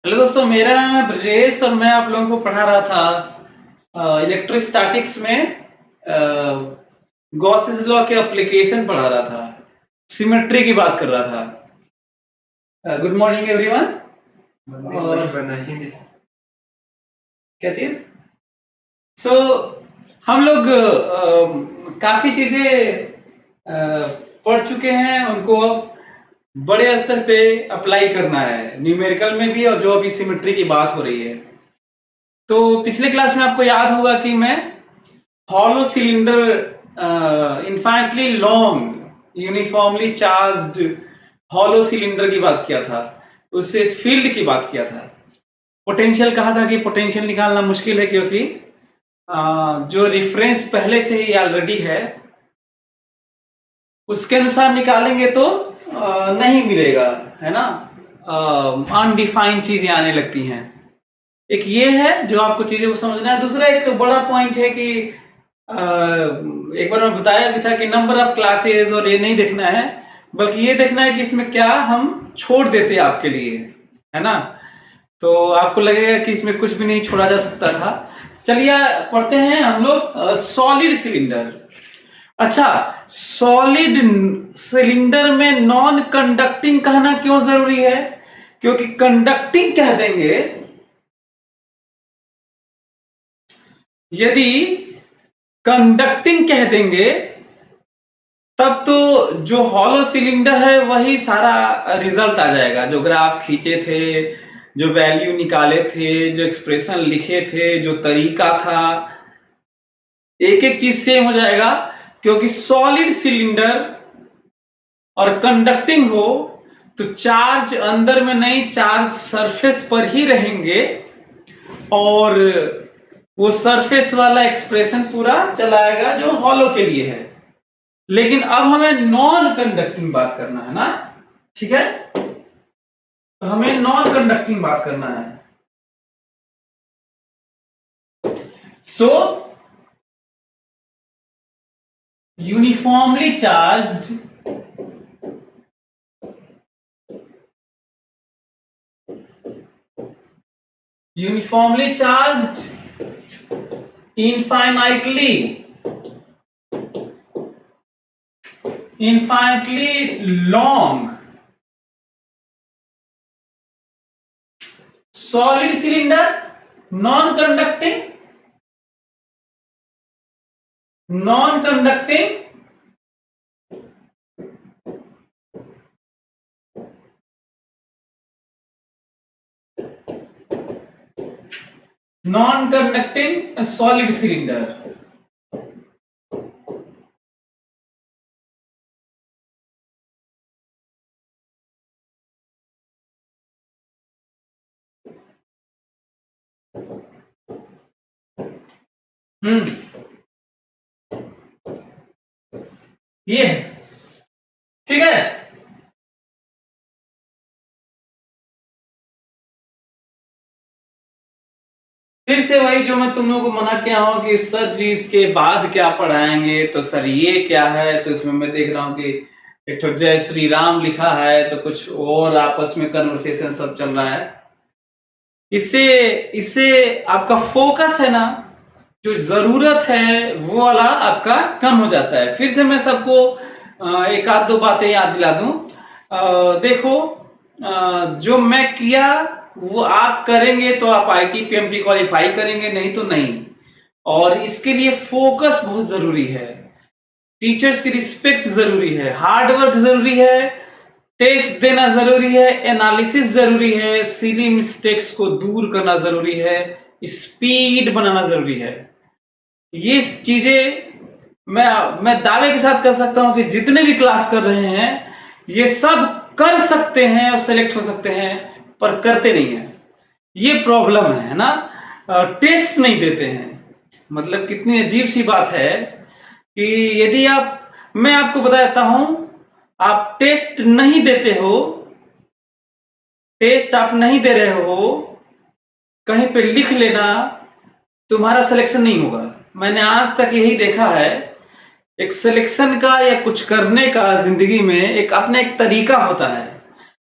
Hello दोस्तों, मेरा नाम है ब्रजेश और मैं आप लोगों को पढ़ा रहा था इलेक्ट्रोस्टैटिक्स में गॉसेस लॉ के एप्लीकेशन पढ़ा रहा था। सिमेट्री की बात कर रहा था। Good morning everyone. और क्या चीज सो हम लोग काफी चीजें पढ़ चुके हैं, उनको अब बड़े स्तर पे अप्लाई करना है न्यूमेरिकल में भी, और जो अभी सिमेट्री की बात हो रही है। तो पिछले क्लास में आपको याद होगा कि मैं hollow cylinder, infinitely long uniformly charged hollow cylinder की बात किया था, उससे फील्ड की बात किया था। पोटेंशियल कहा था कि पोटेंशियल निकालना मुश्किल है क्योंकि जो रिफरेंस पहले से ही ऑलरेडी है उसके अनुसार निकालेंगे तो नहीं मिलेगा, है ना। अनडिफाइंड चीजें आने लगती हैं। एक ये है जो आपको चीजें को समझना है। दूसरा एक बड़ा पॉइंट है कि एक बार मैं बताया भी था कि नंबर ऑफ क्लासेस, और ये नहीं देखना है बल्कि ये देखना है कि इसमें क्या हम छोड़ देते हैं आपके लिए, है ना। तो आपको लगेगा कि इसमें कुछ भी नहीं छोड़ा जा सकता था। चलिए पढ़ते हैं हम लोग सॉलिड सिलेंडर। अच्छा, सॉलिड सिलेंडर में नॉन कंडक्टिंग कहना क्यों जरूरी है? क्योंकि कंडक्टिंग कह देंगे, यदि कंडक्टिंग कह देंगे तब तो जो हॉलो सिलेंडर है वही सारा रिजल्ट आ जाएगा। जो ग्राफ खींचे थे, जो वैल्यू निकाले थे, जो एक्सप्रेशन लिखे थे, जो तरीका था, एक एक चीज सेम हो जाएगा। क्योंकि सॉलिड सिलेंडर और कंडक्टिंग हो तो चार्ज अंदर में नहीं, चार्ज सरफेस पर ही रहेंगे और वो सरफेस वाला एक्सप्रेशन पूरा चलाएगा जो हॉलो के लिए है। लेकिन अब हमें नॉन कंडक्टिंग बात करना है ना, ठीक है। तो हमें नॉन कंडक्टिंग बात करना है। So uniformly charged infinitely long solid cylinder, non-conducting solid cylinder। ये है, ठीक है। फिर से वही जो मैं तुम लोगों को मना किया हूं कि सर जी इसके बाद क्या पढ़ाएंगे, तो सर ये क्या है, तो इसमें मैं देख रहा हूं कि एक तो जय श्री राम लिखा है, तो कुछ और आपस में कन्वर्सेशन सब चल रहा है। इससे इससे आपका फोकस है ना, जो जरूरत है वो वाला आपका कम हो जाता है। फिर से मैं सबको एक आध दो बातें याद दिला दूं। देखो, जो मैं किया वो आप करेंगे तो आप आईटी पीएमटी क्वालिफाई करेंगे, नहीं तो नहीं। और इसके लिए फोकस बहुत जरूरी है, टीचर्स की रिस्पेक्ट जरूरी है, हार्डवर्क जरूरी है, टेस्ट देना जरूरी है, एनालिसिस जरूरी है, सिली मिस्टेक्स को दूर करना जरूरी है, स्पीड बनाना जरूरी है। ये चीजें मैं दावे के साथ कर सकता हूं कि जितने भी क्लास कर रहे हैं ये सब कर सकते हैं और सेलेक्ट हो सकते हैं, पर करते नहीं है। ये प्रॉब्लम है ना, टेस्ट नहीं देते हैं। मतलब कितनी अजीब सी बात है कि यदि मैं आपको बताता हूं, आप टेस्ट नहीं देते हो, टेस्ट आप नहीं दे रहे हो, कहीं पे लिख लेना, तुम्हारा सिलेक्शन नहीं होगा। मैंने आज तक यही देखा है, एक सिलेक्शन का या कुछ करने का जिंदगी में एक अपना एक तरीका होता है।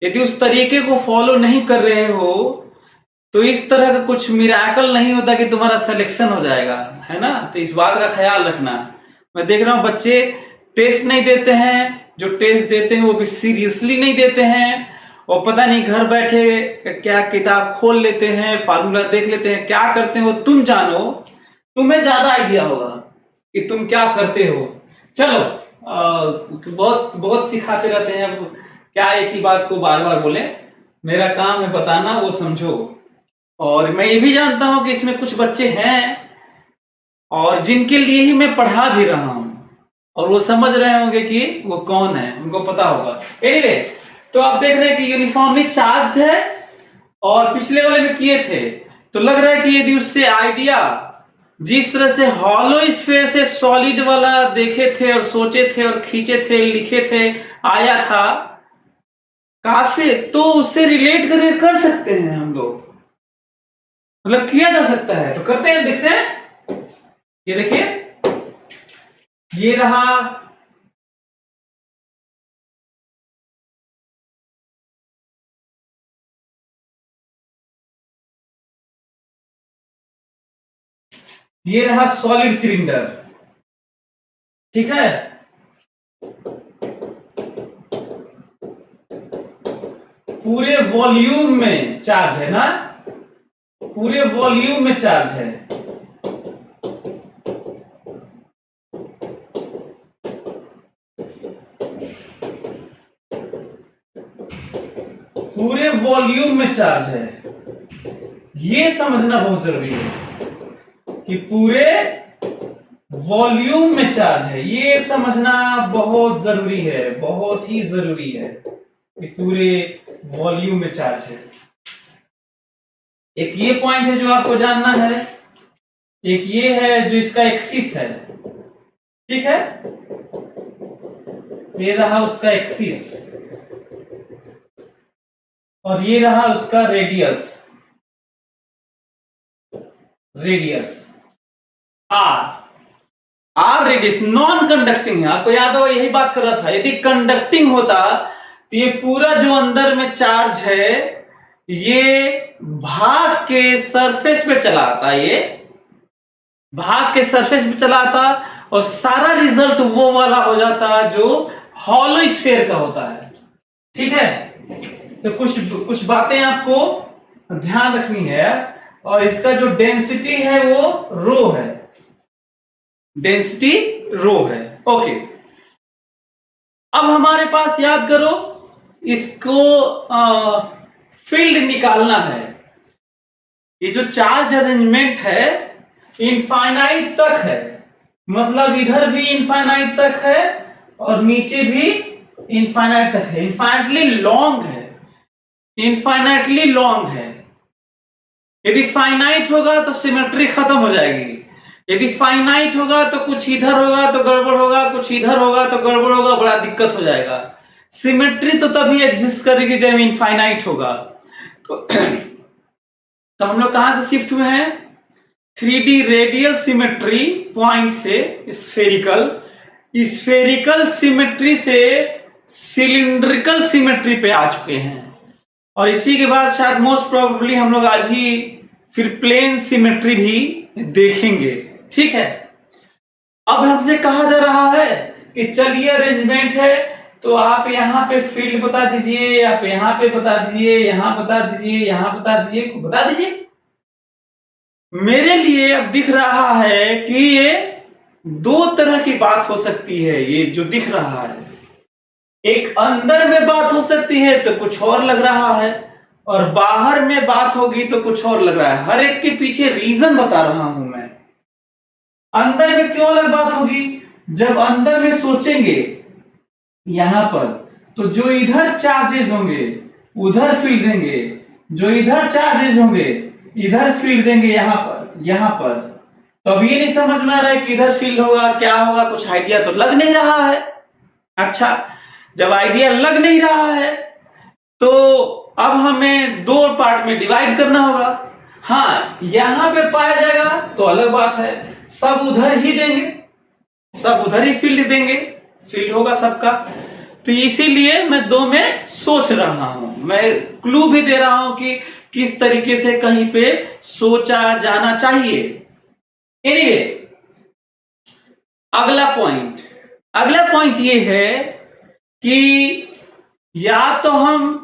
यदि उस तरीके को फॉलो नहीं कर रहे हो तो इस तरह का कुछ मिराकल नहीं होता कि तुम्हारा सिलेक्शन हो जाएगा, है ना। तो इस बात का ख्याल रखना। मैं देख रहा हूं बच्चे टेस्ट नहीं देते हैं, जो टेस्ट देते हैं वो भी सीरियसली नहीं देते हैं, और पता नहीं घर बैठे क्या किताब खोल लेते हैं, फार्मूला देख लेते हैं, क्या करते हैं वो तुम जानो, तुम्हें ज्यादा आइडिया होगा कि तुम क्या करते हो। चलो बहुत बहुत सिखाते रहते हैं, अब क्या एक ही बात को बार बार बोले, मेरा काम है बताना, वो समझो। और मैं ये भी जानता हूं कि इसमें कुछ बच्चे हैं और जिनके लिए ही मैं पढ़ा भी रहा हूं, और वो समझ रहे होंगे कि वो कौन है, उनको पता होगा। एनीवे, तो आप देख रहे हैं कि यूनिफॉर्मली चार्ज है, और पिछले वाले में किए थे, तो लग रहा है कि यदि उससे आइडिया जिस तरह से हॉलो स्फीयर से सॉलिड वाला देखे थे और सोचे थे और खींचे थे, लिखे थे, आया था काफी, तो उससे रिलेट करके कर सकते हैं हम लोग, मतलब किया जा सकता है। तो करते हैं, देखते हैं। ये देखिए, ये रहा ये रहा सॉलिड सिलेंडर, ठीक है। पूरे वॉल्यूम में चार्ज है ना, पूरे वॉल्यूम में चार्ज है। पूरे वॉल्यूम में चार्ज है, ये समझना बहुत जरूरी है कि पूरे वॉल्यूम में चार्ज है, ये समझना बहुत जरूरी है, बहुत ही जरूरी है कि पूरे वॉल्यूम में चार्ज है। एक ये पॉइंट है जो आपको जानना है, एक ये है जो इसका एक्सिस है, ठीक है। ये रहा उसका एक्सिस, और ये रहा उसका radius, R radius non conducting है। आपको याद होगा यही बात कर रहा था, यदि कंडक्टिंग होता तो ये पूरा जो अंदर में चार्ज है ये भाग के सरफेस पे चला आता, ये भाग के सरफेस पे चला आता, और सारा रिजल्ट वो वाला हो जाता जो हॉलो स्फीयर का होता है, ठीक है। तो कुछ बातें आपको ध्यान रखनी है, और इसका जो डेंसिटी है वो रो है, डेंसिटी रो है, ओके। अब हमारे पास याद करो, इसको फील्ड निकालना है। ये जो चार्ज अरेंजमेंट है इनफाइनाइट तक है, मतलब इधर भी इनफाइनाइट तक है और नीचे भी इनफाइनाइट तक है, इनफाइनाइटली लॉन्ग है, इनफाइनाइटली लॉन्ग है। यदि फाइनाइट होगा तो सिमेट्री खत्म हो जाएगी, यदि फाइनाइट होगा तो कुछ इधर होगा तो गड़बड़ होगा, कुछ इधर होगा तो गड़बड़ होगा, बड़ा दिक्कत हो जाएगा। सिमेट्री तो तभी एग्जिस्ट करेगी जब इनफाइनाइट होगा। तो हम लोग कहां से शिफ्ट हुए हैं, 3D रेडियल सिमेट्री पॉइंट से स्फेरिकल सिमेट्री से सिलिंड्रिकल सिमेट्री पे आ चुके हैं, और इसी के बाद शायद मोस्ट प्रोबेबली हम लोग आज ही फिर प्लेन सिमेट्री भी देखेंगे, ठीक है। अब हमसे कहा जा रहा है कि चलिए अरेंजमेंट है, तो आप यहां पे फील्ड बता दीजिए, आप यहां पे बता दीजिए, यहां बता दीजिए, यहां बता दीजिए, बता दीजिए। मेरे लिए अब दिख रहा है कि ये दो तरह की बात हो सकती है, ये जो दिख रहा है, एक अंदर में बात हो सकती है तो कुछ और लग रहा है, और बाहर में बात होगी तो कुछ और लग रहा है। हर एक के पीछे रीजन बता रहा हूं मैं। अंदर में क्यों अलग बात होगी, जब अंदर में सोचेंगे यहां पर, तो जो इधर चार्जेस होंगे उधर फील्ड देंगे, जो इधर चार्जेस होंगे इधर फील्ड देंगे, यहां पर। तो अब ये नहीं समझ में आ रहा है कि इधर फील्ड होगा क्या होगा, कुछ आइडिया तो लग नहीं रहा है। अच्छा, जब आइडिया लग नहीं रहा है तो अब हमें दो पार्ट में डिवाइड करना होगा। हाँ, यहां पे पाया जाएगा तो अलग बात है, सब उधर ही देंगे, सब उधर ही फील्ड देंगे, फील्ड होगा सबका। तो इसीलिए मैं दो में सोच रहा हूं, मैं क्लू भी दे रहा हूं कि किस तरीके से कहीं पे सोचा जाना चाहिए। एनीवे, अगला पॉइंट ये है कि या तो हम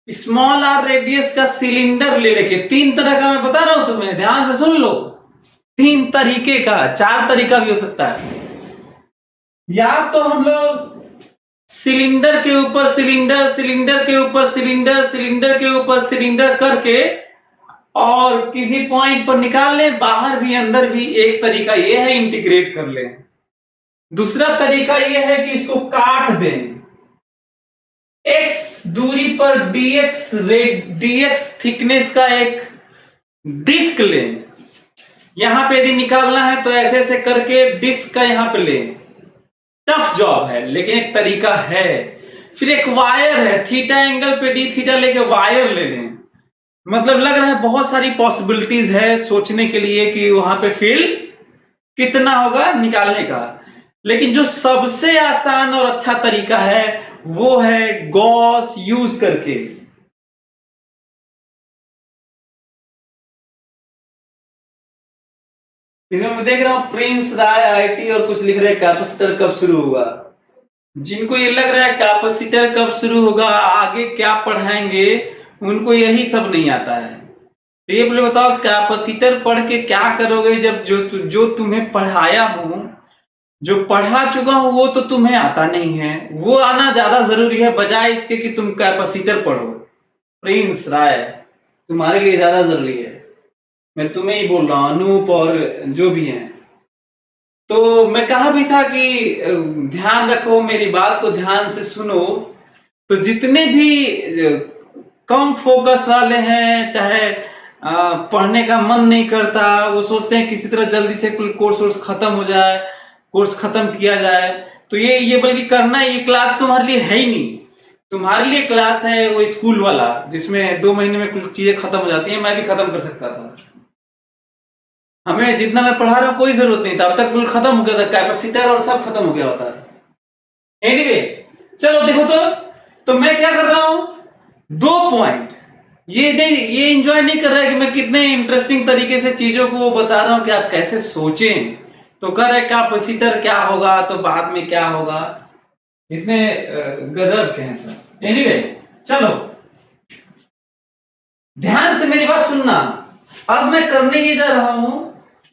स्मॉल आर रेडियस का सिलेंडर ले लेके, 3 तरह का मैं बता रहा हूं तुम्हें, ध्यान से सुन लो, 3 तरीके का, 4 तरीका भी हो सकता है। या तो हम लोग सिलेंडर के ऊपर सिलेंडर, सिलेंडर के ऊपर सिलेंडर, सिलेंडर के ऊपर सिलेंडर करके और किसी पॉइंट पर निकाल ले, बाहर भी अंदर भी। एक तरीका ये है इंटीग्रेट कर ले। दूसरा तरीका ये है कि इसको काट दें, x दूरी पर dx थिकनेस का एक डिस्क लें। यहां पे यदि निकालना है तो ऐसे ऐसे करके डिस्क का यहां पे लें। टफ जॉब है लेकिन एक तरीका है। फिर एक वायर है, थीटा एंगल पे डी थीटा लेके वायर ले लें। मतलब लग रहा है बहुत सारी पॉसिबिलिटीज है सोचने के लिए कि वहां पे फील्ड कितना होगा निकालने का, लेकिन जो सबसे आसान और अच्छा तरीका है वो है गॉस यूज करके। इसमें मैं देख रहा हूं प्रिंस राय आईटी और कुछ लिख रहे हैं कैपेसिटर कब शुरू होगा। जिनको ये लग रहा है कैपेसिटर कब शुरू होगा, आगे क्या पढ़ाएंगे, उनको यही सब नहीं आता है। तो ये बोले बताओ कैपेसिटर पढ़ के क्या करोगे, जब जो तुम्हें पढ़ाया हूं, जो पढ़ा चुका हूं वो तो तुम्हें आता नहीं है। वो आना ज्यादा जरूरी है बजाय इसके कि तुम कैपेसिटर पढ़ो। प्रिंस राय तुम्हारे लिए ज्यादा जरूरी है, मैं तुम्हें ही बोल रहा हूं, अनूप और जो भी हैं। तो मैं कहा भी था कि ध्यान रखो, मेरी बात को ध्यान से सुनो। तो जितने भी कम फोकस वाले हैं, चाहे पढ़ने का मन नहीं करता, वो सोचते हैं किसी तरह जल्दी से कोर्स खत्म हो जाए, कोर्स खत्म किया जाए, तो ये बल्कि करना, ये क्लास तुम्हारे लिए है ही नहीं। तुम्हारे लिए क्लास है वो स्कूल वाला जिसमें 2 महीने में कुछ चीजें खत्म हो जाती हैं। मैं भी खत्म कर सकता था, हमें जितना मैं पढ़ा रहा हूं कोई जरूरत नहीं था, अब तक कुल खत्म हो गया था, कैपेसिटर और सब खत्म हो गया होता है। एनीवे, चलो देखो तो मैं क्या कर रहा हूं, 2 पॉइंट ये एंजॉय नहीं कर रहा है कि मैं कितने इंटरेस्टिंग तरीके से चीजों को बता रहा हूं कि आप कैसे सोचें। तो कर रहे कैपेसिटर क्या होगा तो बाद में क्या होगा, इतने गजब के हैं सर। एनीवे, चलो ध्यान से मेरी बात सुनना। अब मैं करने ये जा रहा हूं,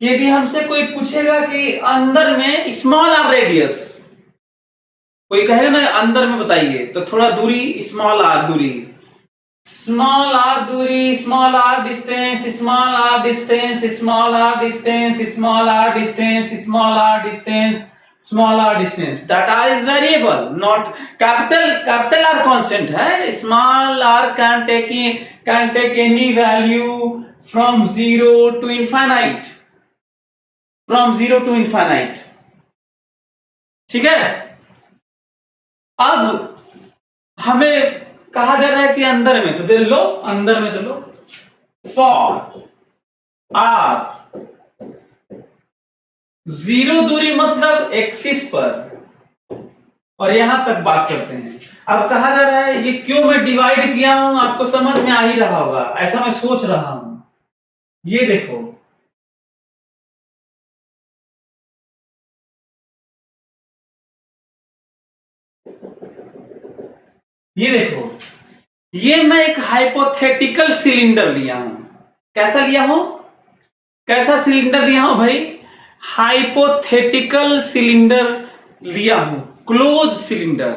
यदि हमसे कोई पूछेगा कि अंदर में स्मॉल आर रेडियस, कोई कहेगा ना अंदर में बताइए, तो थोड़ा दूरी स्मॉल आर दूरी, स्मॉल आर दूरी, small R distance, small R distance, small R distance, small R distance, small R distance, small R distance. Data is variable, not capital R constant है। Small R can take any value from 0 to infinite, from 0 to infinite। ठीक है, अब हमें कहा जा रहा है कि अंदर में, तो दे लो, अंदर में तो लो, फॉर आर 0 दूरी मतलब एक्सिस पर, और यहां तक बात करते हैं। अब कहा जा रहा है, ये क्यों मैं डिवाइड किया हूं आपको समझ में आ ही रहा होगा, ऐसा मैं सोच रहा हूं। ये देखो, ये देखो, ये मैं एक हाइपोथेटिकल सिलेंडर लिया हूं। कैसा लिया हूं, कैसा सिलेंडर लिया हूं भाई, हाइपोथेटिकल सिलेंडर लिया हूं, क्लोज सिलेंडर,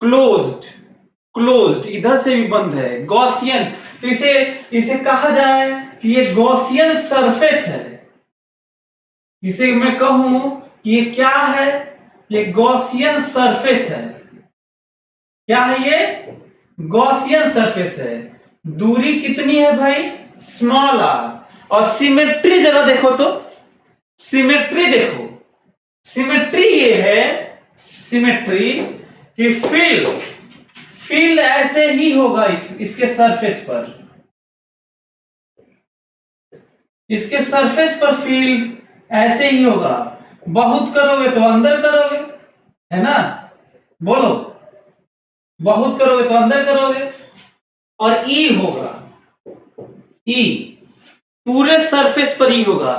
क्लोज्ड, इधर से भी बंद है, गॉसियन। तो इसे कहा जाए कि ये गॉसियन सरफेस है। इसे मैं कहूं कि ये क्या है, ये गॉसियन सरफेस है। क्या है ये, गॉसियन सरफेस है। दूरी कितनी है भाई, स्मॉल आर। और सिमेट्री जरा देखो तो, सिमेट्री देखो, सिमेट्री ये है, सिमेट्री कि फील्ड ऐसे ही होगा इसके सरफेस पर, इसके सरफेस पर फील्ड ऐसे ही होगा। बहुत करोगे तो अंदर करोगे, है ना, बोलो, बहुत करोगे तो अंदर करोगे। और ई होगा, ई पूरे सरफेस पर ई होगा।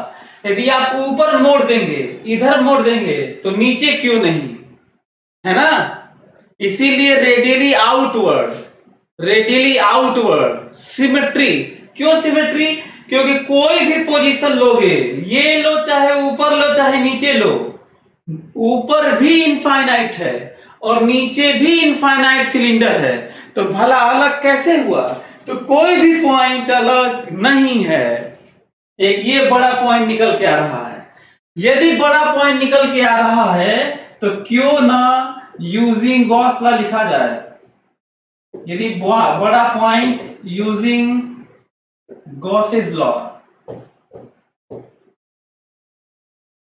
यदि आप ऊपर मोड़ देंगे, इधर मोड़ देंगे, तो नीचे क्यों नहीं, है ना। इसीलिए रेडियली आउटवर्ड सिमेट्री। क्यों सिमेट्री? क्योंकि कोई भी पोजीशन लोगे, ये लो चाहे ऊपर लो चाहे नीचे लो, ऊपर भी इनफाइनाइट है और नीचे भी इनफाइनाइट सिलेंडर है, तो भला अलग कैसे हुआ? तो कोई भी पॉइंट अलग नहीं है। एक ये बड़ा पॉइंट निकल के आ रहा है। यदि बड़ा पॉइंट निकल के आ रहा है तो क्यों ना यूजिंग गॉस लॉ लिखा जाए। यदि बड़ा पॉइंट यूजिंग गॉसेस लॉ,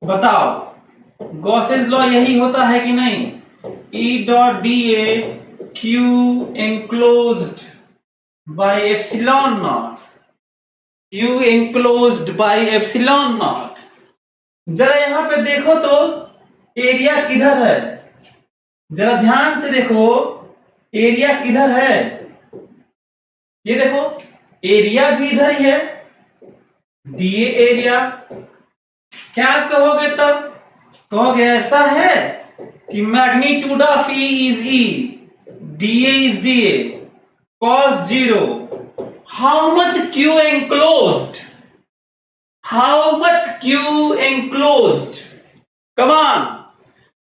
बताओ गॉसेस लॉ यही होता है कि नहीं? E dot D A Q enclosed by epsilon naught, Q enclosed by epsilon naught. जरा यहां पे देखो तो एरिया किधर है, जरा ध्यान से देखो एरिया किधर है। ये देखो एरिया भी इधर ही है, डीए एरिया। क्या कहोगे तब? कहोगे ऐसा है कि magnitude of E is E, DA is DA, cos 0। How much Q enclosed, how much Q enclosed, come on,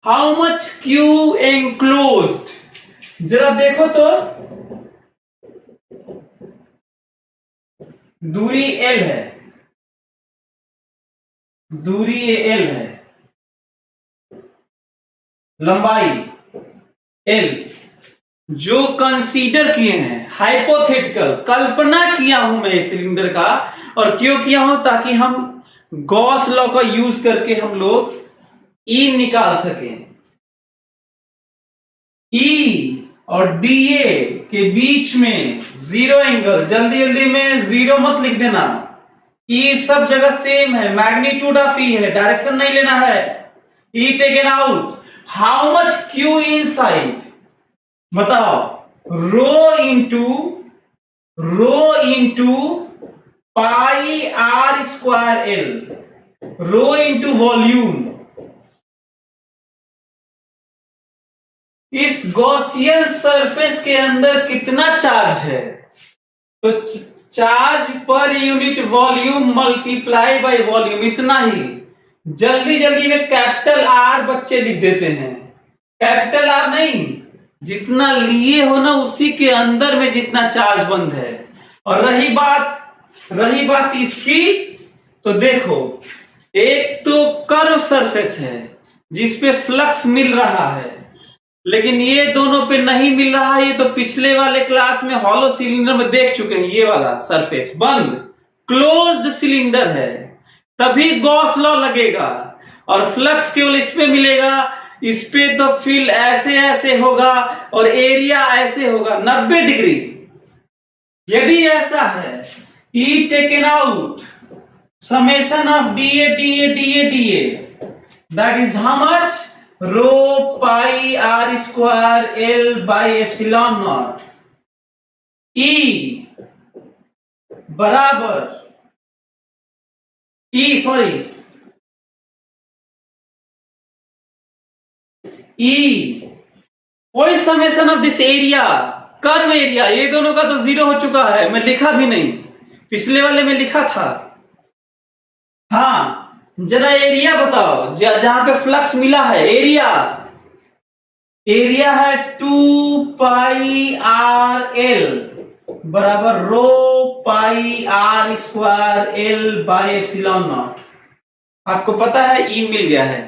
how much Q enclosed. जरा देखो तो दूरी L है, दूरी L है, लंबाई L। जो कंसीडर किए हैं, हाइपोथेटिकल, कल्पना किया हूं मैं इस सिलेंडर का। और क्यों किया हूं? ताकि हम गॉस लॉ का यूज करके हम लोग E निकाल सकें। E और DA के बीच में जीरो एंगल, जल्दी जल्दी में जीरो मत लिख देना। E सब जगह सेम है, मैग्नीट्यूड ऑफ E है, डायरेक्शन नहीं लेना है। E taken out. How much Q inside, बताओ। Rho into pi R square L, rho into volume. इस गॉसियन सरफेस के अंदर कितना चार्ज है? तो charge per unit volume multiply by volume, इतना ही। जल्दी जल्दी में कैपिटल आर बच्चे लिख देते हैं, कैपिटल आर नहीं, जितना लिए हो ना उसी के अंदर में जितना चार्ज बंद है। और रही बात इसकी, तो देखो एक तो कर्व सरफेस है जिसपे फ्लक्स मिल रहा है, लेकिन ये दोनों पे नहीं मिल रहा है। ये तो पिछले वाले क्लास में हॉलो सिलेंडर में देख चुके हैं। ये वाला सरफेस बंद क्लोज्ड सिलेंडर है, तभी गॉस लॉ लगेगा और फ्लक्स केवल इस पे मिलेगा। इस पे तो फील्ड ऐसे ऐसे होगा और एरिया ऐसे होगा 90 डिग्री। यदि ऐसा है, E taken out, summation of DA DA DA DA, that is how much? Rho pi R square L by epsilon naught. E बराबर कोई summation of this area, curve area, ये दोनों का तो जीरो हो चुका है, मैं लिखा भी नहीं, पिछले वाले में लिखा था। हाँ जरा एरिया बताओ, जहां पे फ्लक्स मिला है, एरिया है 2 पाई आर एल बराबर rho pi R square L by epsilon naught. आपको पता है E मिल गया है,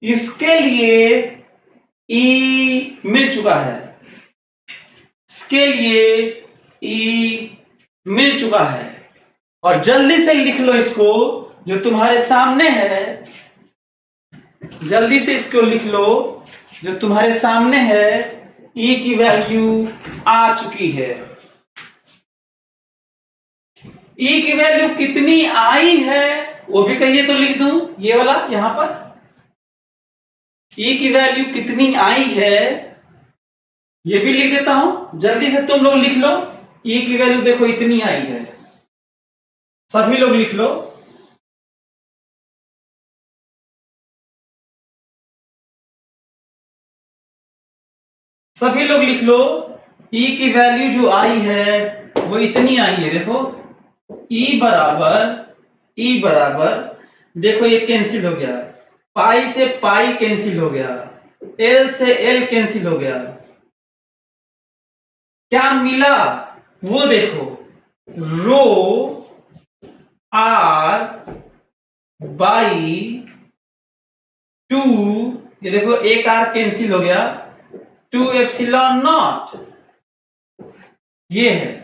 इसके लिए E मिल चुका है, इसके लिए E मिल चुका है। और जल्दी से लिख लो इसको, जो तुम्हारे सामने है, जल्दी से इसको लिख लो जो तुम्हारे सामने है। E की वैल्यू आ चुकी है। E की वैल्यू कितनी आई है वो भी कहिए तो लिख दूं, ये वाला यहां पर। E की वैल्यू कितनी आई है ये भी लिख देता हूं, जल्दी से तुम लोग लिख लो। ई की वैल्यू देखो इतनी आई है, सभी लोग लिख लो। सभी लोग लिख लो, ई की वैल्यू जो आई है वो इतनी आई है। देखो ई बराबर देखो ये कैंसिल हो गया, पाई से पाई कैंसिल हो गया, एल से एल कैंसिल हो गया, क्या मिला वो देखो, रो आर बाई 2, ये देखो एक आर कैंसिल हो गया, 2 एप्सिलॉन नॉट, ये है।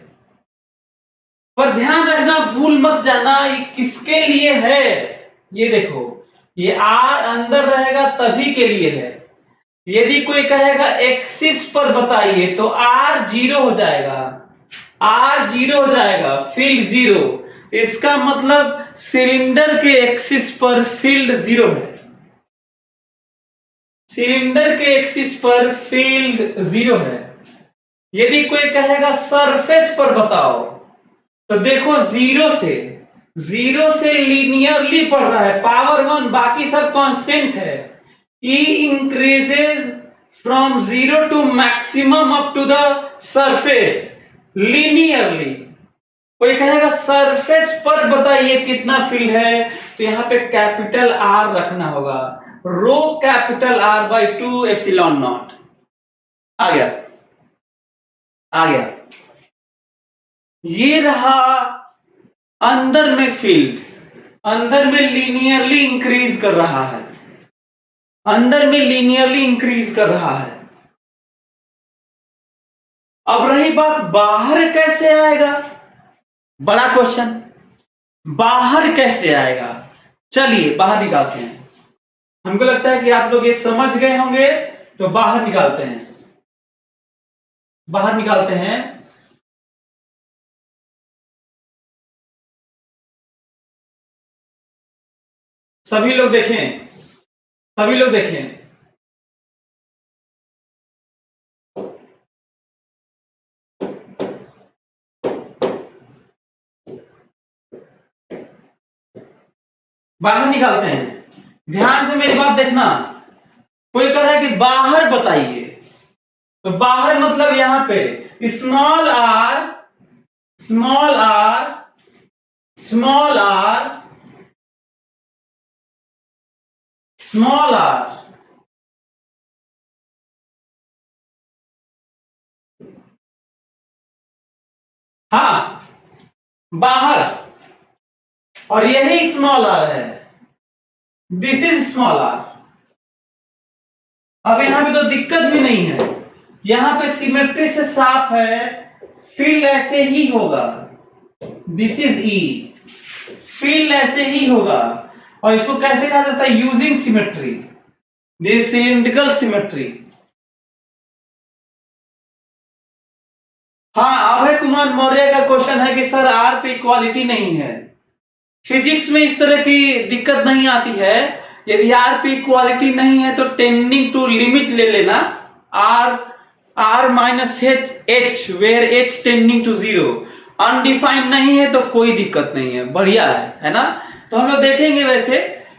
पर ध्यान रखना, भूल मत जाना ये किसके लिए है। ये देखो ये आर अंदर रहेगा तभी के लिए है। यदि कोई कहेगा एक्सिस पर बताइए तो आर 0 हो जाएगा, आर 0 हो जाएगा, फील्ड 0। इसका मतलब सिलेंडर के एक्सिस पर फील्ड 0 है, सिलेंडर के एक्सिस पर फील्ड 0 है। यदि कोई कहेगा सरफेस पर बताओ तो देखो 0 से लीनियरली पढ़ रहा है, पावर 1, बाकी सब कांस्टेंट है। E increases from 0 to maximum up to the surface linearly। कोई कहेगा सरफेस पर बताइए कितना फील्ड है, तो यहां पे कैपिटल आर रखना होगा, rho capital R by 2 epsilon naught. आ गया, आ गया। ये रहा अंदर में फील्ड, अंदर में लीनियरली इंक्रीज कर रहा है, अंदर में लीनियरली इंक्रीज कर रहा है। अब रही बात बाहर कैसे आएगा, बड़ा क्वेश्चन, बाहर कैसे आएगा। चलिए बाहर निकालते हैं, हमको लगता है कि आप लोग ये समझ गए होंगे, तो बाहर निकालते हैं, बाहर निकालते हैं। सभी लोग देखें, सभी लोग देखें, बाहर निकालते हैं। ध्यान से मेरी बात देखना, कोई कह रहा है कि बाहर बताइए, तो बाहर मतलब यहां पे small R small R small R small R, हाँ बाहर, और यही स्मॉल आर है, दिस इज स्मॉल आर। अब यहां पे तो दिक्कत भी नहीं है, यहां पे सिमेट्री से साफ है, फील्ड ऐसे ही होगा, दिस इज ई, फील्ड ऐसे ही होगा। और इसको कैसे कहा जाता है, using symmetry, this cylindrical symmetry. हाँ, अभय कुमार मौर्य का क्वेश्चन है कि सर आर पे इक्वालिटी नहीं है। फिजिक्स में इस तरह की दिक्कत नहीं आती है, यदि आर पे इक्वालिटी नहीं है तो टेंडिंग टू लिमिट ले लेना, R minus H where H tending to 0। Undefined नहीं है तो कोई दिक्कत नहीं है, बढ़िया है ना। तो हम लोग देखेंगे वैसे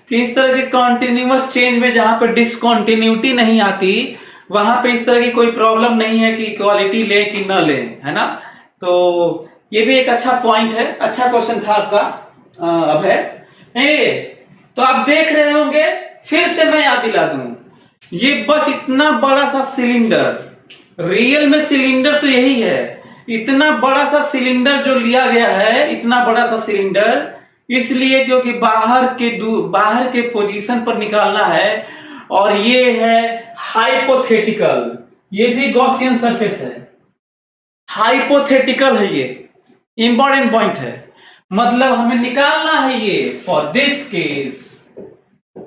कि इस तरह के कॉन्टिन्यूअस चेंज में जहां पर डिसकॉन्टिन्यूटी नहीं आती, वहां पे इस तरह की कोई प्रॉब्लम नहीं है कि इक्वालिटी ले कि न ले, है ना। तो ये भी एक अच्छा पॉइंट है, अच्छा क्वेश्चन था आपका अभय। तो आप देख रहे होंगे, फिर से मैं याद दिला दूं, ये बस इतना बड़ा सा सिलेंडर, रियल में सिलेंडर तो यही है, इतना बड़ा सा सिलेंडर जो लिया गया है, इतना बड़ा सा सिलेंडर इसलिए क्योंकि बाहर के पोजीशन पर निकालना है, और ये है हाइपोथेटिकल, ये भी गॉसियन सरफेस है, हाइपोथेटिकल है, ये इंपॉर्टेंट पॉइंट है, मतलब हमें निकालना है ये फॉर दिस केस।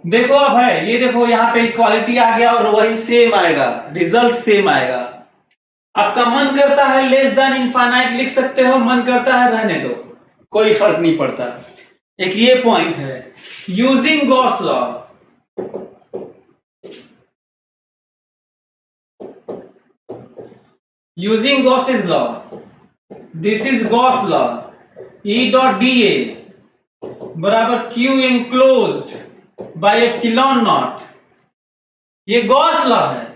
देखो अब है, ये देखो यहां पे इक्वालिटी आ गया और वही सेम आएगा, रिजल्ट सेम आएगा। आपका मन करता है लेस देन इनफाइनाइट लिख सकते हो, मन करता है रहने दो, कोई फर्क नहीं पड़ता। एक ये पॉइंट है, using Gauss law, using Gauss's law, this is Gauss law, E dot D A बराबर Q enclosed by epsilon naught, ये गॉस लॉ है।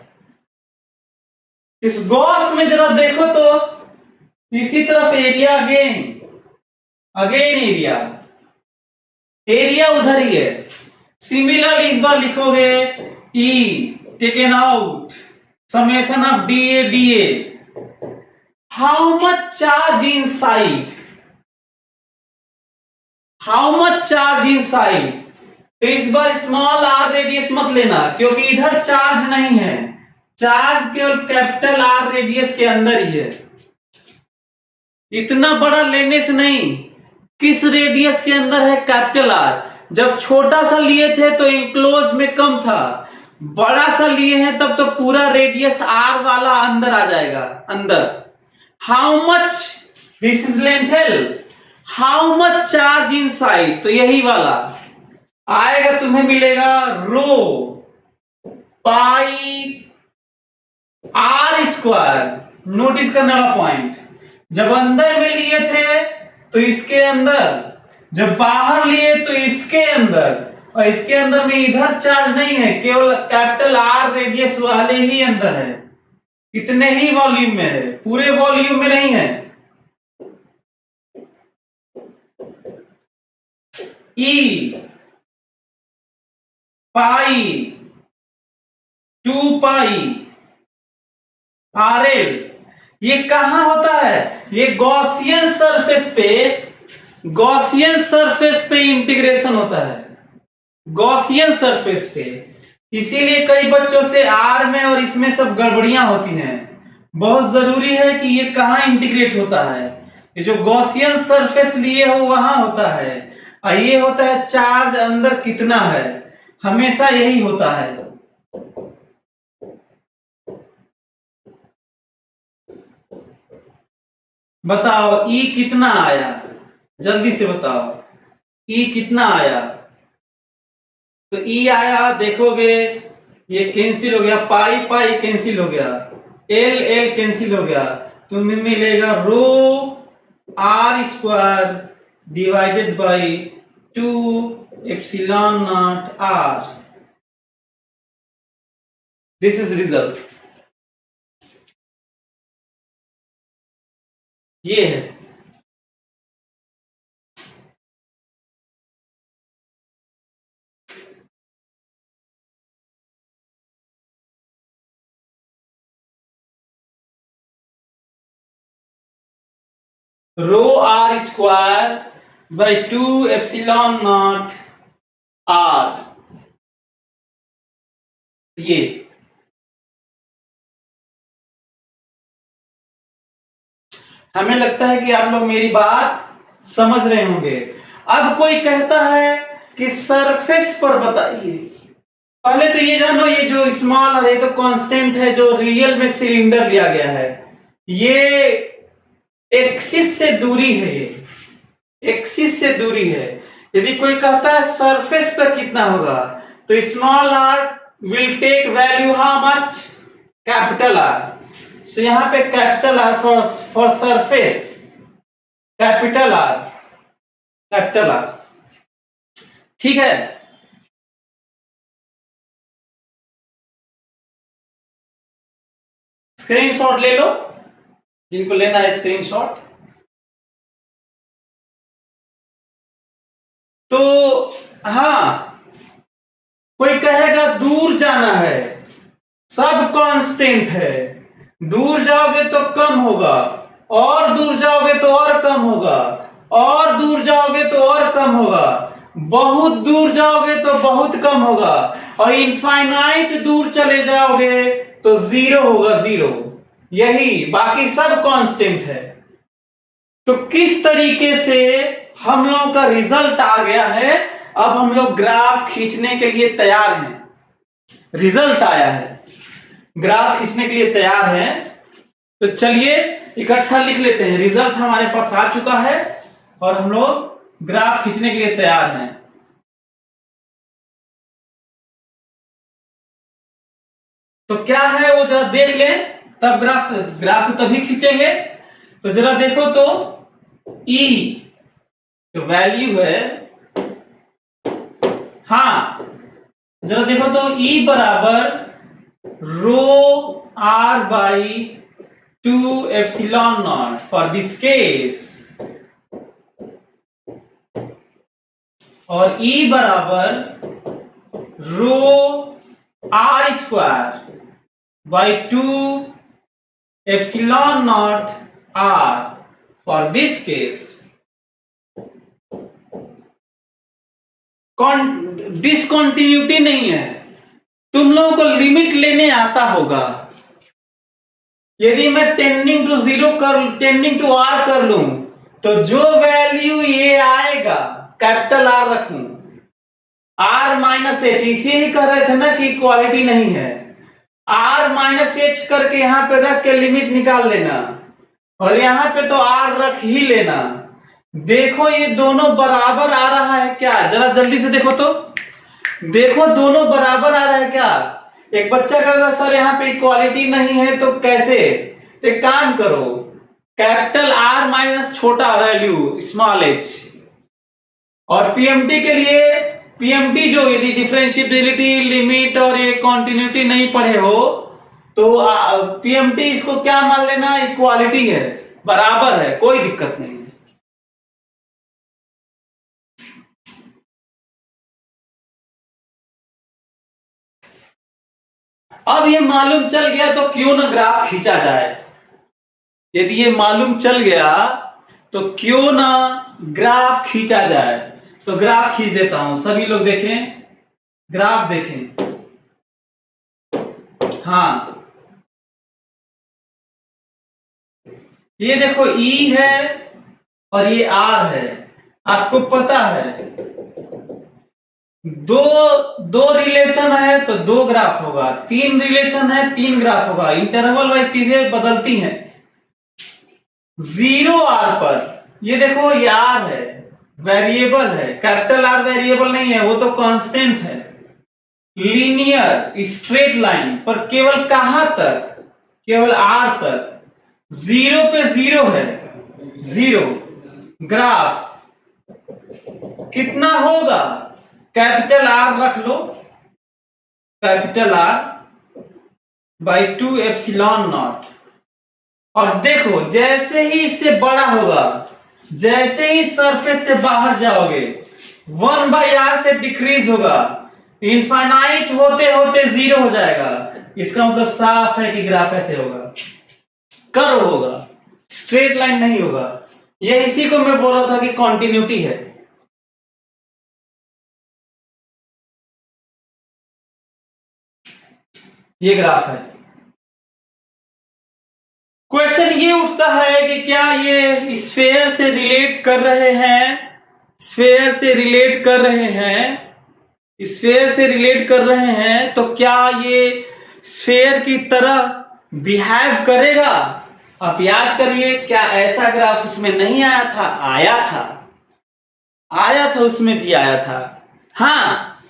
इस गॉस में जरा देखो तो इसी तरफ एरिया अगेन एरिया उधर ही है। सिमिलरली इस बार लिखोगे E taken out summation of D A how much charge inside. तो इस बार स्मॉल आर रेडियस मत लेना क्योंकि इधर चार्ज नहीं है, चार्ज केवल कैपिटल आर रेडियस के अंदर ही है। इतना बड़ा लेने से नहीं, किस रेडियस के अंदर है कैपिटल आर। जब छोटा सा लिए थे तो इंक्लोज में कम था, बड़ा सा लिए हैं तब तो पूरा रेडियस आर वाला अंदर आ जाएगा अंदर। How much, this is length L, how much charge inside, तो यही वाला आएगा, तुम्हें मिलेगा रो पाई आर स्क्वायर। नोटिस करने वाला पॉइंट, जब अंदर में लिए थे तो इसके अंदर, जब बाहर लिए तो इसके अंदर, और इसके अंदर में इधर चार्ज नहीं है, केवल कैपिटल आर रेडियस वाले ही अंदर है, इतने ही वॉल्यूम में है, पूरे वॉल्यूम में नहीं है। ई पाई 2 पाई आर एल, ये कहां होता है, ये गॉसियन सरफेस पे इंटीग्रेशन होता है, गॉसियन सरफेस पे। इसीलिए कई बच्चों से आर में और इसमें सब गड़बड़ियां होती हैं। बहुत जरूरी है कि ये कहां इंटीग्रेट होता है, ये जो गॉसियन सरफेस लिए हो वहां होता है, और ये होता है चार्ज अंदर कितना है, हमेशा यही होता है। बताओ E कितना आया, जल्दी से बताओ E कितना आया। तो E आया, देखोगे ये कैंसिल हो गया, पाई पाई कैंसिल हो गया, एल एल कैंसिल हो गया, तुम्हें मिलेगा rho R square divided by 2 epsilon naught R. This is result, ये है। Rho R square by 2 epsilon naught R, ये हमें लगता है कि आप लोग मेरी बात समझ रहे होंगे। अब कोई कहता है कि सरफेस पर बताइए, पहले तो ये जानो ये जो स्मॉल है तो कांस्टेंट है, जो रियल में सिलेंडर लिया गया है, ये एक्सिस से दूरी है, ये एक्सिस से दूरी है। यदि कोई कहता है सरफेस पर कितना होगा, तो small R will take value how much, capital R. So यहां पे capital R for surface, capital R, ठीक है। स्क्रीनशॉट ले लो, जिनको लेना है स्क्रीनशॉट। तो हाँ, कोई कहेगा दूर जाना है, सब कांस्टेंट है, दूर जाओगे तो कम होगा, और दूर जाओगे तो और कम होगा, और दूर जाओगे तो और कम होगा, बहुत दूर जाओगे तो बहुत कम होगा, और इनफाइनाइट दूर चले जाओगे तो जीरो होगा, जीरो। यही बाकी सब कांस्टेंट है। तो किस तरीके से हम लोगों का रिजल्ट आ गया है, अब हम लोग ग्राफ खींचने के लिए तैयार हैं। रिजल्ट आया है, ग्राफ खींचने के लिए तैयार हैं। तो चलिए इकट्ठा लिख लेते हैं। रिजल्ट हमारे पास आ चुका है और हम लोग ग्राफ खींचने के लिए तैयार हैं। तो क्या है वो जरा देख लें, तब ग्राफ तभी खींचेंगे तो जरा देखो तो E जो वैल्यू है, हाँ जरा देखो तो E बराबर रो R by 2 epsilon not for this case, और E बराबर रो R square by 2 epsilon not R for this case. Discontinuity नहीं है, तुम लोगों को लिमिट लेने आता होगा। यदि मैं टेंडिंग टू R कर लूं तो जो वैल्यू ये आएगा कैपिटल R रखूं, R माइनस एच, इसे ही कह रहे थे ना कि इक्वालिटी नहीं है। R माइनस एच करके यहां पे रख के लिमिट निकाल लेना, और यहां पे तो R रख ही लेना। देखो ये दोनों बराबर आ रहा है क्या, जरा जल्दी से देखो तो, देखो दोनों बराबर आ रहा है क्या। एक बच्चा कह रहा सर यहाँ पे इक्वालिटी नहीं है तो कैसे, तो एक काम करो, कैपिटल R माइनस छोटा वैल्यू स्मॉल h, और पीएमटी के लिए पीएमटी जो यदि डिफरेंशिएबिलिटी लिमिट और ये कॉन्टिन्यूटी नहीं पढ़े हो तो पीएमटी इसको क्या मान लेना, इक्वालिटी है, बराबर है, कोई दिक्कत नहीं है। अब ये मालूम चल गया तो क्यों ना ग्राफ खींचा जाए। यदि ये मालूम चल गया तो क्यों ना ग्राफ खींचा जाए। तो ग्राफ खींच देता हूं, सभी लोग देखें, ग्राफ देखें। हाँ ये देखो E है और ये R है, आपको पता है दो रिलेशन है तो दो ग्राफ होगा, तीन रिलेशन है तीन ग्राफ होगा, इंटरवल वाइज चीजें बदलती हैं। 0 R पर ये देखो ये R है, वेरिएबल है, कैपिटल R वेरिएबल नहीं है, वो तो कांस्टेंट है। लीनियर स्ट्रेट लाइन पर केवल कहां तक, केवल R तक, 0 पे 0 है, 0। ग्राफ कितना होगा, कैपिटल R रख लो, capital R by 2 epsilon naught, और देखो जैसे ही इससे बड़ा होगा, जैसे ही सरफेस से बाहर जाओगे 1/R से डिक्रीज होगा, इनफाइनाइट होते होते 0 हो जाएगा। इसका मतलब साफ है कि ग्राफ ऐसे होगा, कर्व होगा, स्ट्रेट लाइन नहीं होगा। यह इसी को मैं बोल रहा था कि कॉन्टिन्यूटी है। ये ग्राफ है। क्वेश्चन ये उठता है कि क्या ये स्फेयर से रिलेट कर रहे हैं, स्फेयर से रिलेट कर रहे हैं, स्फेयर से रिलेट कर रहे हैं तो क्या ये स्फेयर की तरह बिहेव करेगा। आप याद करिए, क्या ऐसा ग्राफ उसमें नहीं आया था, आया था, आया था, उसमें भी आया था। हाँ,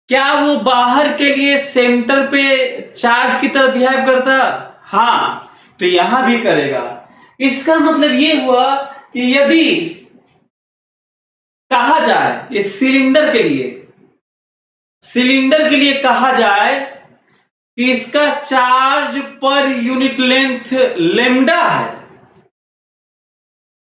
क्या वो बाहर के लिए सेंटर पे चार्ज की तरह बिहेव करता, हाँ, तो यहां भी करेगा। इसका मतलब ये हुआ कि यदि कहा जाए ये सिलेंडर के लिए कहा जाए कि इसका charge per unit length lambda है,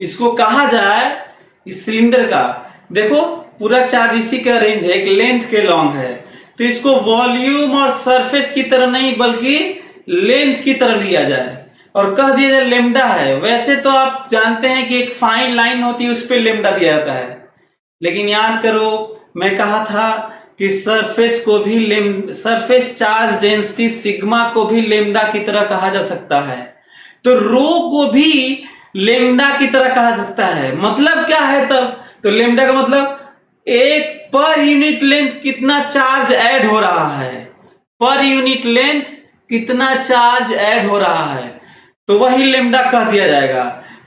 इसको कहा जाए इस सिलेंडर का, देखो पूरा चार्ज इसी का रेंज है, एक लेंथ के लॉन्ग है, तो इसको वॉल्यूम और सरफेस की तरह नहीं बल्कि लेंथ की तरह लिया जाए और कह दिया जाए लेमडा है। वैसे तो आप जानते हैं कि एक फाइन लाइन होती है, उस पर लेमडा दिया जाता है, लेकिन याद करो मैं कहा था कि सरफेस चार्ज डेंसिटी सिग्मा को भी लेमडा की तरह कहा जा सकता है, तो रो को भी लेमडा की तरह कहा जा सकता है। मतलब क्या है तब, तो लेमडा का मतलब एक पर यूनिट लेंथ कितना चार्ज ऐड हो रहा है, पर यूनिट लेंथ कितना चार्ज ऐड हो रहा है, तो वही लेमडा कह दिया जाएगा।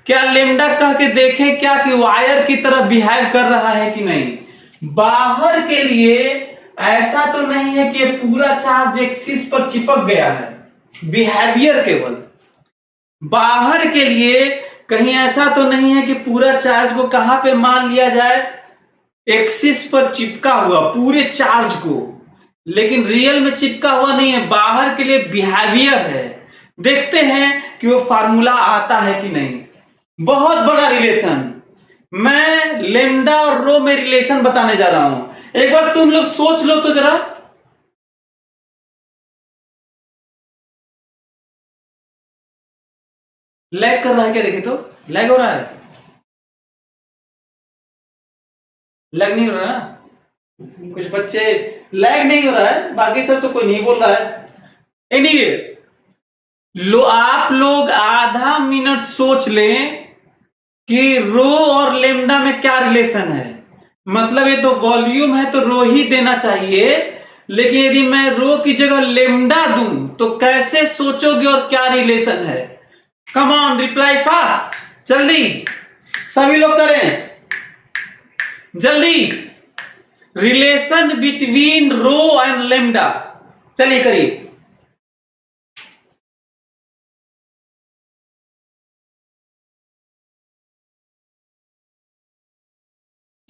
क्या लेमडा कह के देखें क्या कि वायर की तरह बिहेव कर रहा है कि नहीं। बाहर के लिए ऐसा तो नहीं है कि पूरा चार्ज एक्सिस पर चिपक गया है, बिहेवियर केवल बाहर के लिए कहीं ऐसा तो नहीं है कि पूरा चार्ज को कहां पे मान लिया जाए, एक्सिस पर चिपका हुआ पूरे चार्ज को, लेकिन रियल में चिपका हुआ नहीं है, बाहर के लिए बिहेवियर है। देखते हैं कि वो फार्मूला आता है कि नहीं। बहुत बड़ा रिलेशन, मैं लेमडा और रो में रिलेशन बताने जा रहा हूं। एक बार तुम लोग सोच लो तो जरा, लैग कर रहा है क्या, देखे तो लैग हो रहा है, लैग नहीं हो रहा है ना? कुछ बच्चे, लैग नहीं हो रहा है, बाकी सब तो कोई नहीं बोल रहा है। एनीवे, आप लोग आधा मिनट सोच लें कि रो और लेमडा में क्या रिलेशन है। मतलब ये तो वॉल्यूम है तो रो ही देना चाहिए, लेकिन यदि मैं रो की जगह लेमडा दूं तो कैसे सोचोगे और क्या रिलेशन है? कम ऑन, रिप्लाई फास्ट, जल्दी सभी लोग करें, जल्दी। Relation between rho and lambda, चलिए करिए।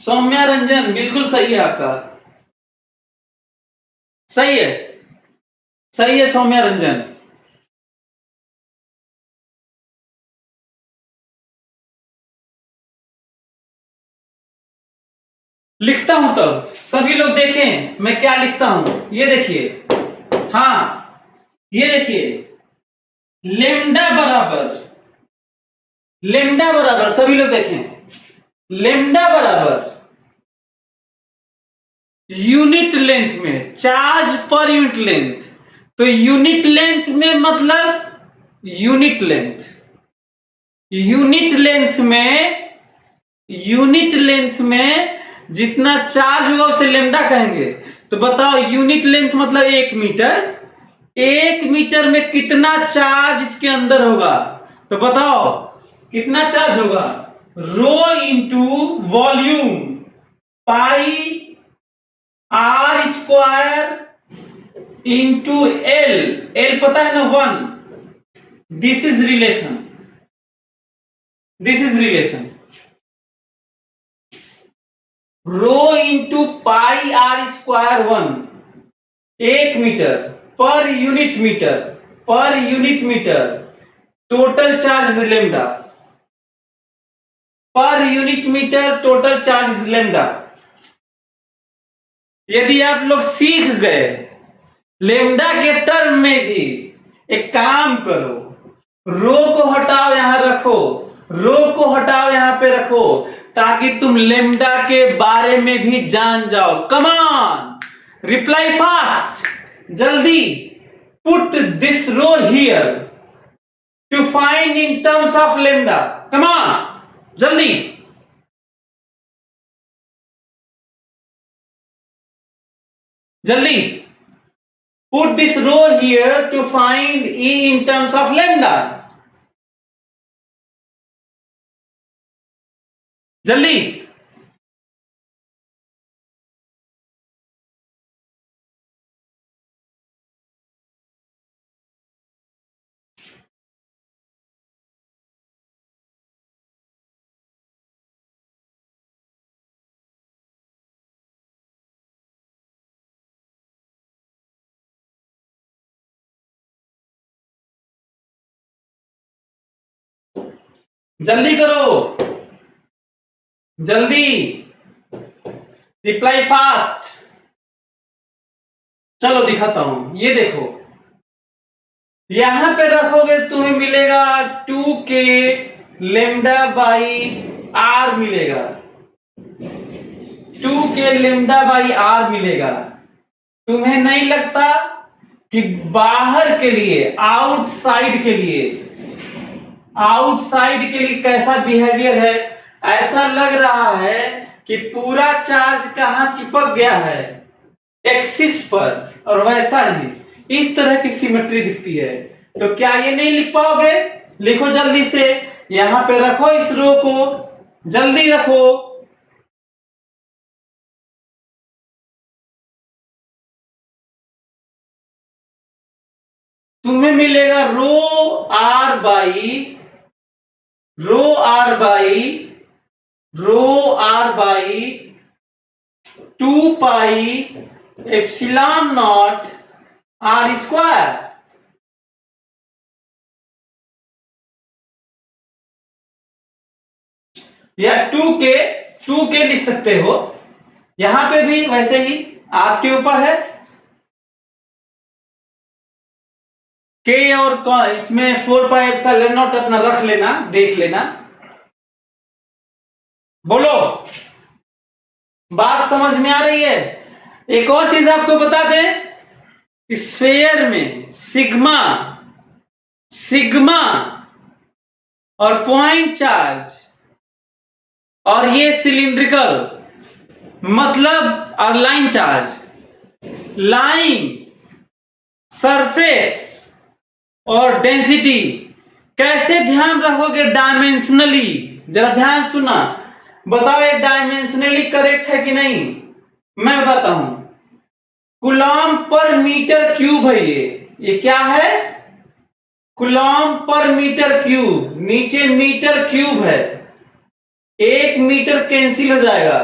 सौम्या रंजन, बिल्कुल सही है आपका, सही है, सही है सौम्या रंजन। लिखता हूं तब सभी लोग देखें मैं क्या लिखता हूं, ये देखिए, हाँ ये देखिए, लेमडा बराबर, लेमडा बराबर, सभी लोग देखें, लेमडा बराबर यूनिट लेंथ में चार्ज पर यूनिट लेंथ। तो यूनिट लेंथ में मतलब यूनिट लेंथ, यूनिट लेंथ में, यूनिट लेंथ में जितना चार्ज होगा उसे लेमडा कहेंगे। तो बताओ यूनिट लेंथ मतलब 1 मीटर, 1 मीटर में कितना चार्ज इसके अंदर होगा? तो बताओ कितना चार्ज होगा? Rho into volume pi R square into L, L पता है ना 1। This is relation, this is relation, rho into pi R square 1, 1 metre per unit metre, per unit metre total charge is lambda, per unit metre total charge is lambda. यदि आप लोग सीख गए lambda के term में भी, एक काम करो, रो को हटाओ यहां रखो, रो को हटाओ यहां पे रखो, ताकि तुम लेमडा के बारे में भी जान जाओ। कम ऑन, रिप्लाई फास्ट, जल्दी। Put this rho here to find in terms of lambda, come on, जल्दी। जल्दी, put this row here to find E in terms of lambda, जल्दी। जल्दी करो, जल्दी, रिप्लाई फास्ट। चलो दिखाता हूं, ये देखो, यहां पे रखोगे तुम्हें मिलेगा 2k लेमडा बाई आर मिलेगा, 2k लेमडा बाई आर मिलेगा। तुम्हें नहीं लगता कि बाहर के लिए, आउटसाइड के लिए, आउटसाइड के लिए कैसा बिहेवियर है? ऐसा लग रहा है कि पूरा चार्ज कहां चिपक गया है, एक्सिस पर, और वैसा ही इस तरह की सिमेट्री दिखती है। तो क्या ये नहीं लिख पाओगे? लिखो जल्दी से, यहां पे रखो इस रो को, जल्दी रखो। तुम्हें मिलेगा rho R by rho R by 2 pi epsilon naught R square. या 2k लिख सकते हो, यहां पे भी वैसे ही आपके ऊपर है। k और इसमें 4 पाई एप्सिलॉन नॉट अपना रख लेना, देख लेना। बोलो, बात समझ में आ रही है? एक और चीज आपको बता दें, स्फेयर में सिग्मा और पॉइंट चार्ज और ये सिलिंड्रिकल मतलब और लाइन चार्ज, लाइन, सरफेस और डेंसिटी कैसे ध्यान रखोगे डायमेंशनली? जरा ध्यान सुना, बताओ ये डायमेंशनली करेक्ट है कि नहीं? मैं बताता हूं। कूलॉम पर मीटर क्यूब है ये क्या है? कूलॉम पर मीटर क्यूब, नीचे मीटर क्यूब है, 1 मीटर कैंसिल हो जाएगा।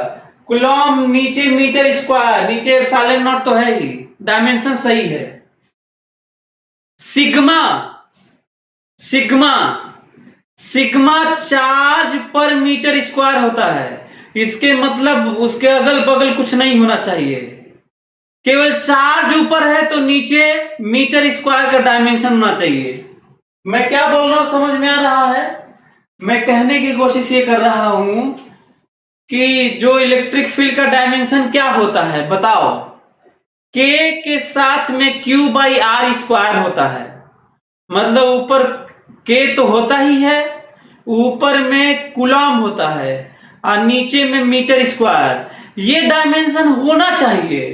कूलॉम नीचे मीटर स्क्वायर, नीचे एप्सिलॉन नॉट तो है ही, डायमेंशन सही है। सिग्मा चार्ज पर मीटर स्क्वायर होता है, इसके मतलब उसके अगल बगल कुछ नहीं होना चाहिए, केवल चार्ज ऊपर है तो नीचे मीटर स्क्वायर का डायमेंशन होना चाहिए। मैं क्या बोल रहा हूं समझ में आ रहा है? मैं कहने की कोशिश ये कर रहा हूं कि जो इलेक्ट्रिक फील्ड का डायमेंशन क्या होता है बताओ? k के साथ में Q/r² होता है, मतलब ऊपर k तो होता ही है, ऊपर में कूलॉम होता है और नीचे में मीटर स्क्वायर। ये डायमेंशन होना चाहिए।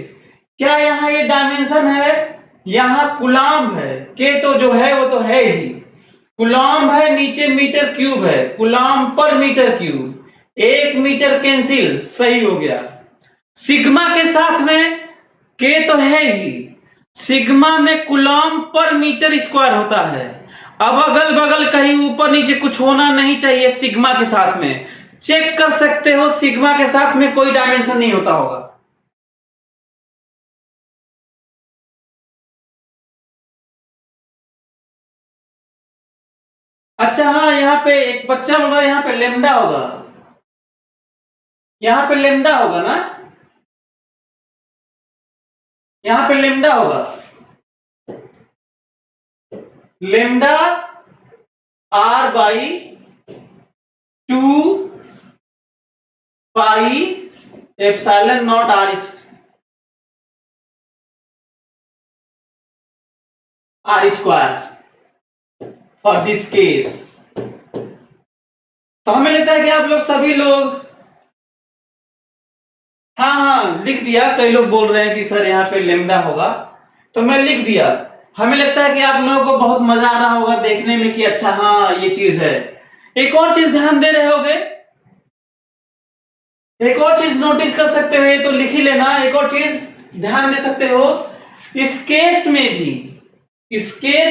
क्या यहाँ ये डायमेंशन है? यहाँ कूलॉम है, k तो जो है वो तो है ही, कूलॉम है, नीचे मीटर क्यूब है, कूलॉम पर मीटर क्यूब, 1 मीटर कैंसिल, सही हो गया। सिग्मा के साथ में k तो है ही, सिग्मा में कूलॉम पर मीटर स्क्वायर होता है। अब अगल बगल कहीं ऊपर नीचे कुछ होना नहीं चाहिए सिग्मा के साथ में। चेक कर सकते हो, सिग्मा के साथ में कोई डायमेंशन नहीं होता होगा। अच्छा हाँ, यहाँ पे एक बच्चा बोल रहा है यहाँ पे लेमडा होगा, यहाँ पे लेमडा होगा ना, यहाँ पे लेमडा होगा, lambda r/2 pi epsilon naught R square for this case. तो हमें लगता है कि आप लोग सभी लोग हाँ लिख दिया। कई लोग बोल रहे हैं कि सर यहाँ पे लेमडा होगा, तो मैं लिख दिया। हमें लगता है कि आप लोगों को बहुत मजा आ रहा होगा देखने में कि अच्छा हाँ ये चीज है। एक और चीज ध्यान दे रहे होगे, एक और चीज नोटिस कर सकते हो, ये तो लिख ही लेना। एक और चीज ध्यान दे सकते हो, इस केस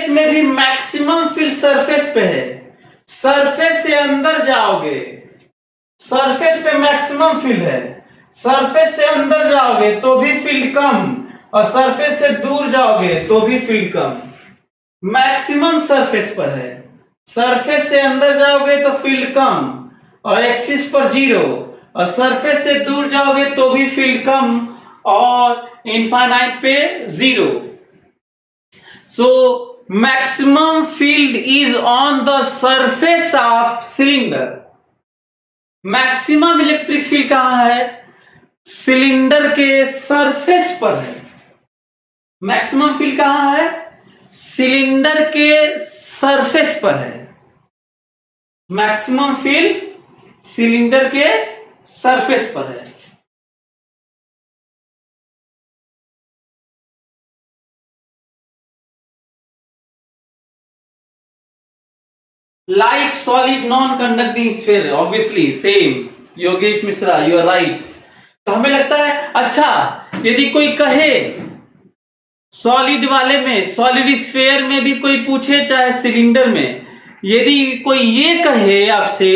में भी मैक्सिमम फील्ड सरफेस पे है। सरफेस से अंदर जाओगे, सरफेस पे मैक्सिमम फील्ड है, सरफेस से अंदर जाओगे तो भी फील्ड कम, और सरफेस से दूर जाओगे तो भी फील्ड कम। मैक्सिमम सरफेस पर है, सरफेस से अंदर जाओगे तो फील्ड कम और एक्सिस पर 0, और सरफेस से दूर जाओगे तो भी फील्ड कम और इनफाइनाइट पे 0। So maximum field is on the surface of cylinder. Maximum electric field कहां है? सिलेंडर के सरफेस पर है। मैक्सिमम फील्ड कहां है? सिलेंडर के सरफेस पर है। मैक्सिमम फील्ड सिलेंडर के सरफेस पर है। Like solid non-conducting sphere, obviously same. Yogesh Mishra, you are right. तो हमें लगता है अच्छा, यदि कोई कहे सॉलिड वाले में, सॉलिड स्फीयर में भी कोई पूछे चाहे सिलेंडर में, यदि कोई ये कहे आपसे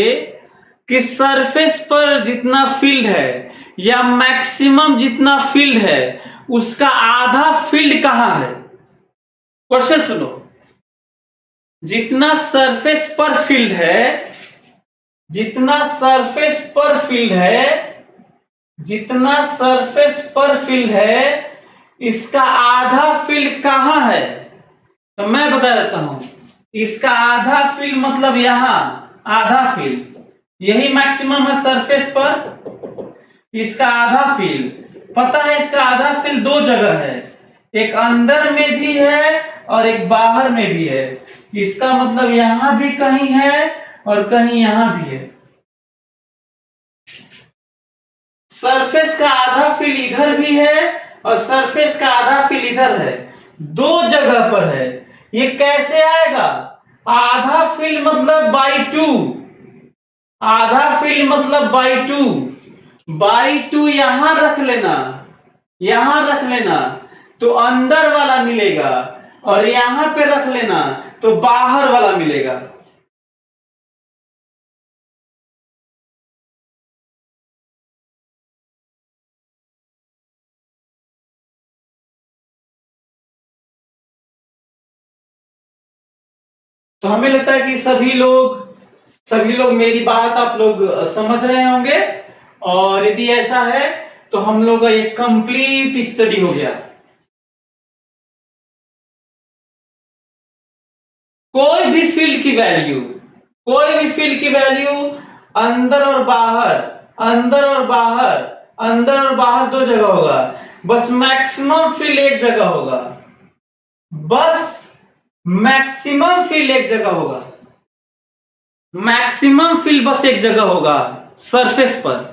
कि सरफेस पर जितना फील्ड है या मैक्सिमम जितना फील्ड है उसका आधा फील्ड कहां है, क्वेश्चन सुनो, जितना सरफेस पर फील्ड है, जितना सरफेस पर फील्ड है, जितना सरफेस पर फील्ड है, इसका आधा फील्ड कहां है? तो मैं बता देता हूं, इसका आधा फील्ड मतलब यहां आधा फील्ड, यही मैक्सिमम है सरफेस पर, इसका आधा फील्ड पता है। इसका आधा फील्ड दो जगह है, एक अंदर में भी है और एक बाहर में भी है। इसका मतलब यहां भी कहीं है और कहीं यहां भी है। सरफेस का आधा फील्ड इधर भी है और सरफेस का आधा फील्ड इधर है, दो जगह पर है। ये कैसे आएगा? आधा फील्ड मतलब बाई टू, आधा फील्ड मतलब बाई टू यहां रख लेना, यहां रख लेना तो अंदर वाला मिलेगा और यहां पे रख लेना तो बाहर वाला मिलेगा। तो हमें लगता है कि सभी लोग मेरी बात आप लोग समझ रहे होंगे, और यदि ऐसा है तो हम लोग का ये कंप्लीट स्टडी हो गया। कोई भी फील्ड की वैल्यू, कोई भी फील्ड की वैल्यू अंदर और बाहर, अंदर और बाहर, अंदर और बाहर दो जगह होगा, बस मैक्सिमम फील्ड एक जगह होगा, बस मैक्सिमम फील्ड एक जगह होगा, मैक्सिमम फील्ड बस एक जगह होगा सरफेस पर।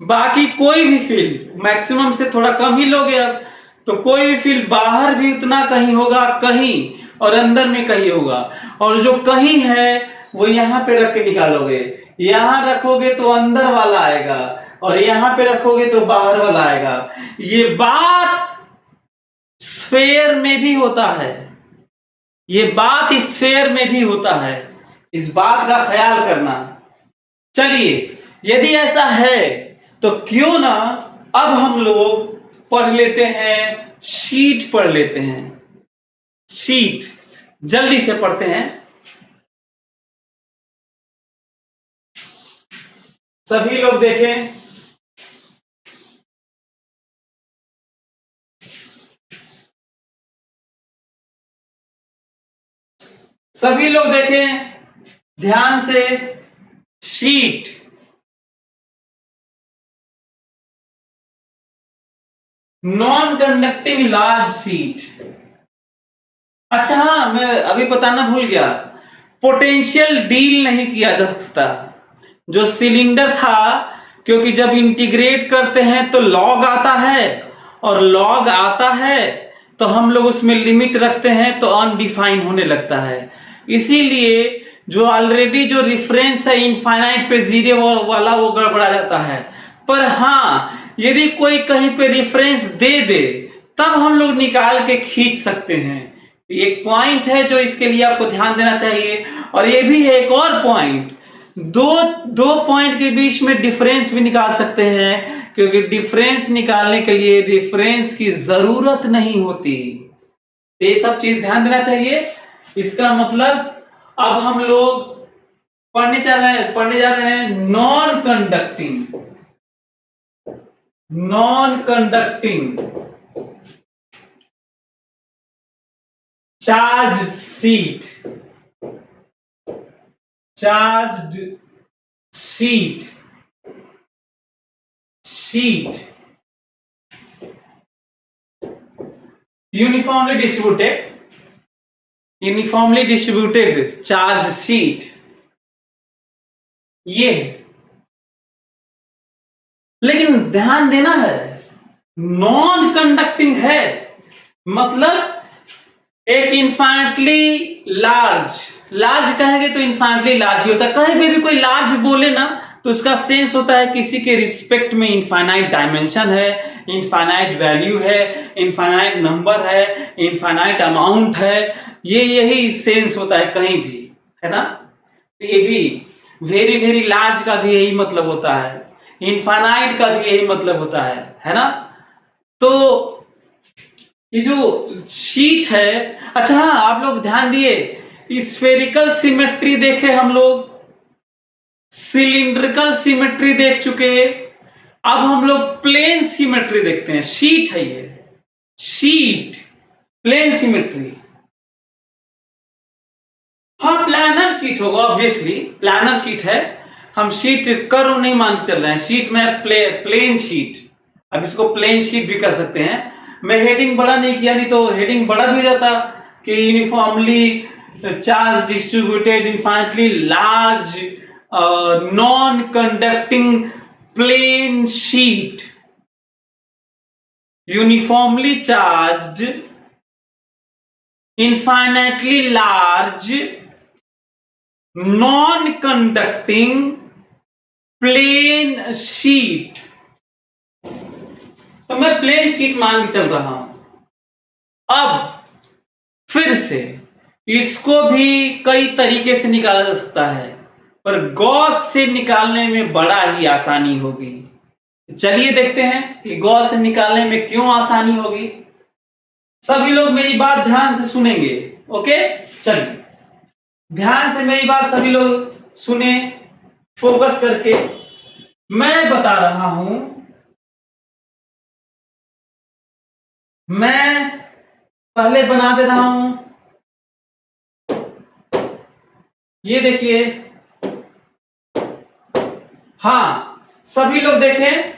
बाकी कोई भी फील्ड, मैक्सिमम से थोड़ा कम ही लोगे अब, तो कोई भी फील्ड बाहर भी उतना कहीं होगा कहीं, और अंदर में कहीं होगा, और जो कहीं है वो यहां पे रख के निकालोगे, यहां रखोगे तो अंदर वाला आएगा और यहां पे रखोगे तो बाहर वाला आएगा। ये बात स्फेयर में भी होता है, ये बात स्फेयर में भी होता है, इस बात का ख्याल करना। चलिए, यदि ऐसा है तो क्यों ना अब हम लोग पढ़ लेते हैं, शीट पढ़ लेते हैं, शीट जल्दी से पढ़ते हैं। सभी लोग देखें, सभी लोग देखें ध्यान से, sheet non conducting large sheet. अच्छा हाँ, मैं अभी बताना भूल गया, पोटेंशियल डील नहीं किया जा सकता। जो सिलेंडर था, क्योंकि जब इंटीग्रेट करते हैं तो लॉग आता है, और लॉग आता है तो हम लोग उसमें लिमिट रखते हैं तो अनडिफाइन होने लगता है। इसीलिए जो ऑलरेडी जो रिफरेंस है इनफाइनाइट पे जीरो वाला वो गड़बड़ा जाता है। पर हाँ, यदि कोई कहीं पे रिफरेंस दे दे तब हम लोग निकाल के खींच सकते हैं। एक पॉइंट है जो इसके लिए आपको ध्यान देना चाहिए, और ये भी है एक और पॉइंट, दो पॉइंट के बीच में डिफरेंस भी निकाल सकते हैं, क्योंकि डिफरेंस निकालने के लिए रेफरेंस की जरूरत नहीं होती। ये सब चीज ध्यान देना चाहिए। इसका मतलब अब हम लोग पढ़ने जा रहे हैं non conducting charge sheet, uniformly distributed charge sheet, ये लेकिन ध्यान देना है नॉन कंडक्टिंग है, मतलब एक इन्फाइनेटली लार्ज कहेंगे तो इन्फाइनेटली लार्ज ही होता है। कहीं पे भी कोई लार्ज बोले ना तो उसका सेंस होता है किसी के रिस्पेक्ट में इनफाइनाइट डायमेंशन है, इनफाइनाइट वैल्यू है, इनफाइनाइट नंबर है, इनफाइनाइट अमाउंट है, ये यही सेंस होता है कहीं भी, है ना। तो ये भी वेरी वेरी लार्ज का भी यही मतलब होता है, इनफाइनाइट का भी यही मतलब होता है ना। तो ये जो शीट है, अच्छा हाँ, आप लोग ध्यान दिए, स्फेरिकल सिमेट्री देखे हम लोग, सिलिंड्रिकल सिमेट्री देख चुके, अब हम लोग प्लेन सिमेट्री देखते हैं। शीट है ये, शीट, प्लेन सिमेट्री। हाँ प्लानर शीट होगा, ऑब्वियसली प्लानर शीट है, हम शीट कर्व नहीं मान के चल रहे हैं, शीट में प्लेन शीट, अब इसको प्लेन शीट भी कर सकते हैं। मैं हेडिंग बड़ा नहीं किया, नहीं तो हेडिंग बड़ा भी हो जाता कि uniformly charge distributed infinitely large non conducting plane sheet, uniformly charged infinitely large non-conducting plane sheet। तो मैं प्लेन शीट मान के चल रहा हूं। अब फिर से इसको भी कई तरीके से निकाला जा सकता है, पर गॉस से निकालने में बड़ा ही आसानी होगी। चलिए देखते हैं कि गॉस से निकालने में क्यों आसानी होगी। सभी लोग मेरी बात ध्यान से सुनेंगे, ओके? चलिए ध्यान से मेरी बात सभी लोग सुने, फोकस करके। मैं बता रहा हूं, मैं पहले बना दे रहा हूं, ये देखिए। हाँ सभी लोग देखें,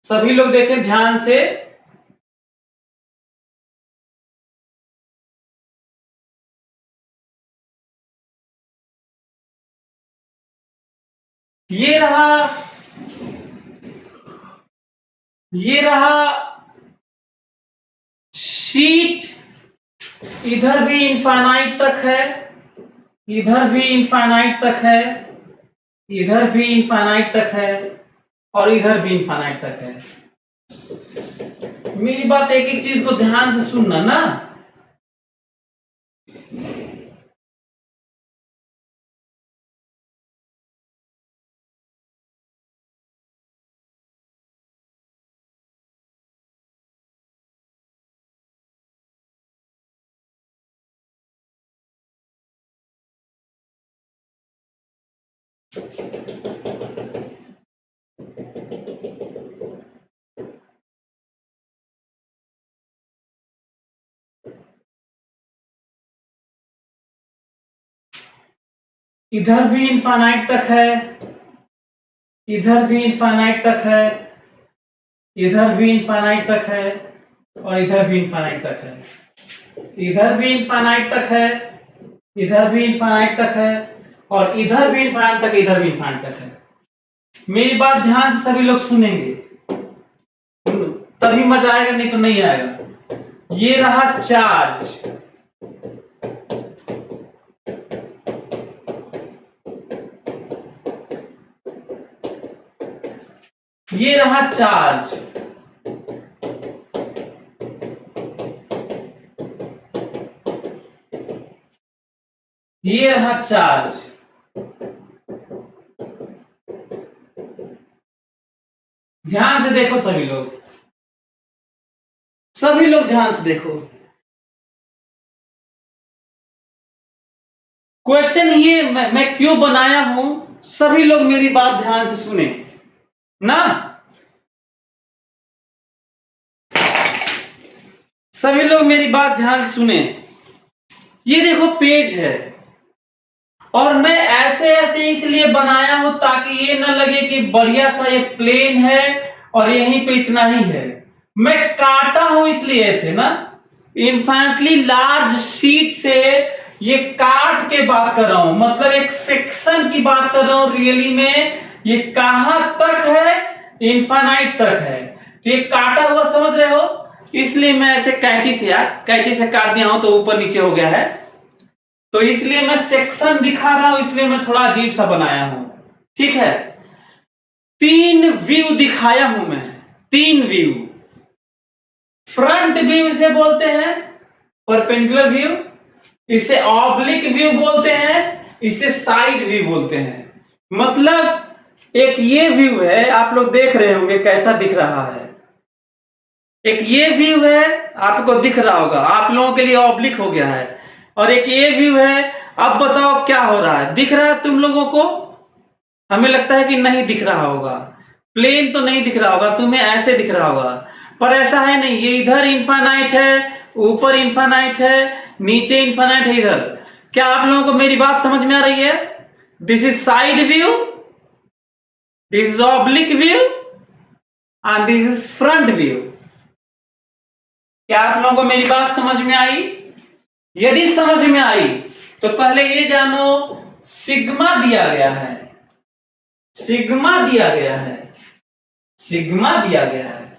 सभी लोग देखें ध्यान से। ये रहा शीट, इधर भी इनफाइनाइट तक है, इधर भी इनफाइनाइट तक है, इधर भी इनफाइनाइट तक है, और इधर भी इनफाइनाइट तक है। मेरी बात एक एक चीज को ध्यान से सुनना ना। इधर भी इनफाइनाइट तक है, इधर भी इनफाइनाइट तक है, इधर भी इनफाइनाइट तक है, और इधर भी इनफाइनाइट तक है। इधर भी इनफाइनाइट तक है, इधर भी इनफाइनाइट तक है, और इधर भी इनफाइनाइट तक, इधर भी इनफाइनाइट तक है। मेरी बात ध्यान से सभी लोग सुनेंगे, तभी मजा आएगा, नहीं तो नहीं आएगा। ये रहा चार्ज, ये रहा चार्ज, ये रहा चार्ज। ध्यान से देखो सभी लोग, सभी लोग ध्यान से देखो। क्वेश्चन ये मैं क्यों बनाया हूं, सभी लोग मेरी बात ध्यान से सुने ना। सभी लोग मेरी बात ध्यान से सुने। ये देखो पेज है, और मैं ऐसे ऐसे इसलिए बनाया हूं ताकि ये ना लगे कि बढ़िया सा ये प्लेन है और यहीं पे इतना ही है। मैं काटा हूं इसलिए ऐसे ना, इनफाइनाइटली लार्ज शीट से ये काट के बात कर रहा हूं, मतलब एक सेक्शन की बात कर रहा हूं। रियली में ये कहां तक है, इनफाइनाइट तक है। तो ये काटा हुआ समझ रहे हो, इसलिए मैं ऐसे कैंची से, यार कैंची से काट दिया हूं तो ऊपर नीचे हो गया है, तो इसलिए मैं सेक्शन दिखा रहा हूं, इसलिए मैं थोड़ा अजीब सा बनाया हूं। ठीक है, 3 व्यू दिखाया हूं मैं, 3 व्यू। फ्रंट व्यू इसे बोलते हैं, परपेंडिकुलर व्यू, इसे ऑब्लिक व्यू बोलते हैं, इसे साइड व्यू बोलते हैं। मतलब एक ये व्यू है, आप लोग देख रहे होंगे कैसा दिख रहा है। एक ये व्यू है, आपको दिख रहा होगा, आप लोगों के लिए ऑब्लिक हो गया है। और एक ये व्यू है। अब बताओ क्या हो रहा है, दिख रहा है तुम लोगों को? हमें लगता है कि नहीं दिख रहा होगा, प्लेन तो नहीं दिख रहा होगा, तुम्हें ऐसे दिख रहा होगा, पर ऐसा है नहीं। ये इधर इनफाइनाइट है, ऊपर इनफाइनाइट है, नीचे इनफाइनाइट है इधर। क्या आप लोगों को मेरी बात समझ में आ रही है? This is side view, this is oblique view and this is front view. क्या आप लोगों को मेरी बात समझ में आई? यदि समझ में आई तो पहले ये जानो, सिग्मा दिया गया है, सिग्मा दिया गया है, सिग्मा दिया गया है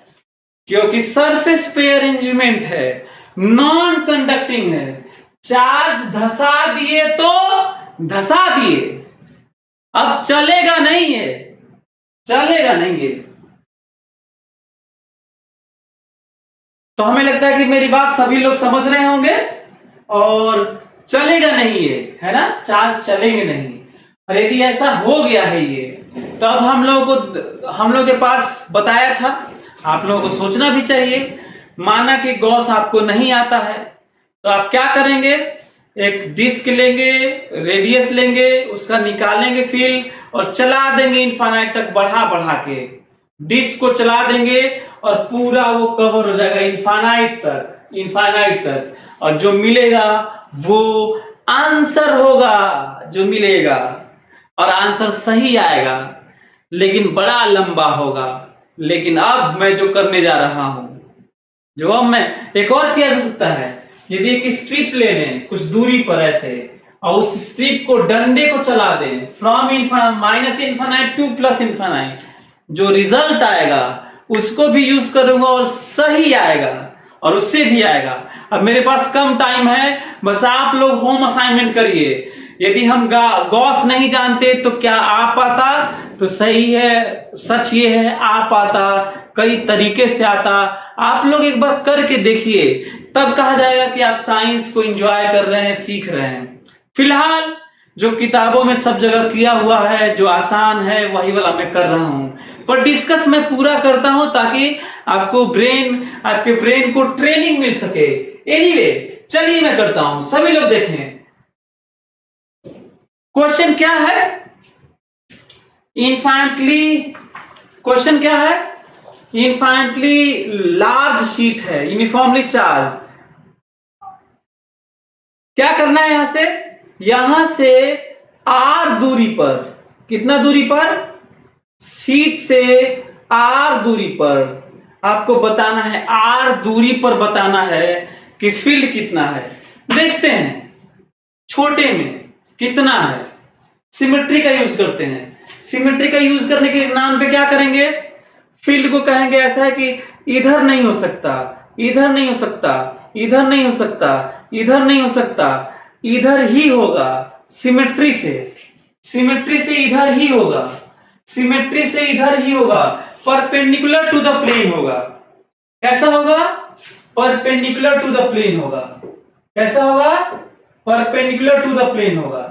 क्योंकि सरफेस पे अरेंजमेंट है, नॉन कंडक्टिंग है। चार्ज धसा दिए तो धसा दिए, अब चलेगा नहीं है, चलेगा नहीं है। तो हमें लगता है कि मेरी बात सभी लोग समझ रहे होंगे। और चलेगा नहीं है ना, चार्ज चलेंगे नहीं। और यदि ऐसा हो गया है ये, तो अब हम लोग के पास बताया था, आप लोगों को सोचना भी चाहिए। माना कि गॉस आपको नहीं आता है, तो आप क्या करेंगे? एक डिस्क लेंगे, रेडियस लेंगे, उसका निकालेंगे फील्ड और चला देंगे इनफाइनाइट तक, बढ़ा बढ़ा के डिस्क को चला देंगे और पूरा वो कवर हो जाएगा इनफाइनाइट तक, इनफाइनाइट तक। और जो मिलेगा वो आंसर होगा, जो मिलेगा, और आंसर सही आएगा, लेकिन बड़ा लंबा होगा। लेकिन अब मैं जो करने जा रहा हूं, जो अब मैं एक और किया जा सकता है, यदि एक स्ट्रिप ले लें कुछ दूरी पर ऐसे, और उस स्ट्रिप को डंडे को चला दें from minus infinite two plus infinite, जो रिजल्ट आएगा उसको भी यूज करूंगा और सही आएगा और उससे भी आएगा। अब मेरे पास कम टाइम है, बस आप लोग होम असाइनमेंट करिए। यदि हम गॉस नहीं जानते तो क्या आ पाता? तो सही है, सच ये है आ पाता, कई तरीके से आता। आप लोग एक बार करके देखिए, तब कहा जाएगा कि आप साइंस को एंजॉय कर रहे हैं, सीख रहे हैं। फिलहाल जो किताबों में सब जगह किया हुआ है, जो आसान है, वही वाला मैं कर रहा हूं, पर डिस्कस मैं पूरा करता हूं ताकि आपके ब्रेन को ट्रेनिंग मिल सके। एनीवे, चलिए मैं करता हूं, सभी लोग देखें। क्वेश्चन क्या है? इनफाइनाइटली, क्वेश्चन क्या है? इनफाइनाइटली लार्ज शीट है, यूनिफॉर्मली चार्ज। क्या करना है? यहां से आर दूरी पर, कितना दूरी पर? शीट से आर दूरी पर आपको बताना है, आर दूरी पर बताना है कि फील्ड कितना है। देखते हैं छोटे में कितना है। सिमेट्री का यूज करते हैं। सिमेट्री का यूज करने के नाम पे क्या करेंगे? फील्ड को कहेंगे ऐसा है कि इधर नहीं हो सकता, इधर नहीं हो सकता, इधर नहीं हो सकता, इधर नहीं हो सकता, इधर ही होगा। सिमेट्री से इधर ही होगा, सिमेट्री से इधर ही होगा, परपेंडिकुलर टू द प्लेन होगा। कैसा होगा? परपेंडिकुलर टू द प्लेन होगा। कैसा होगा? परपेंडिकुलर टू द प्लेन होगा।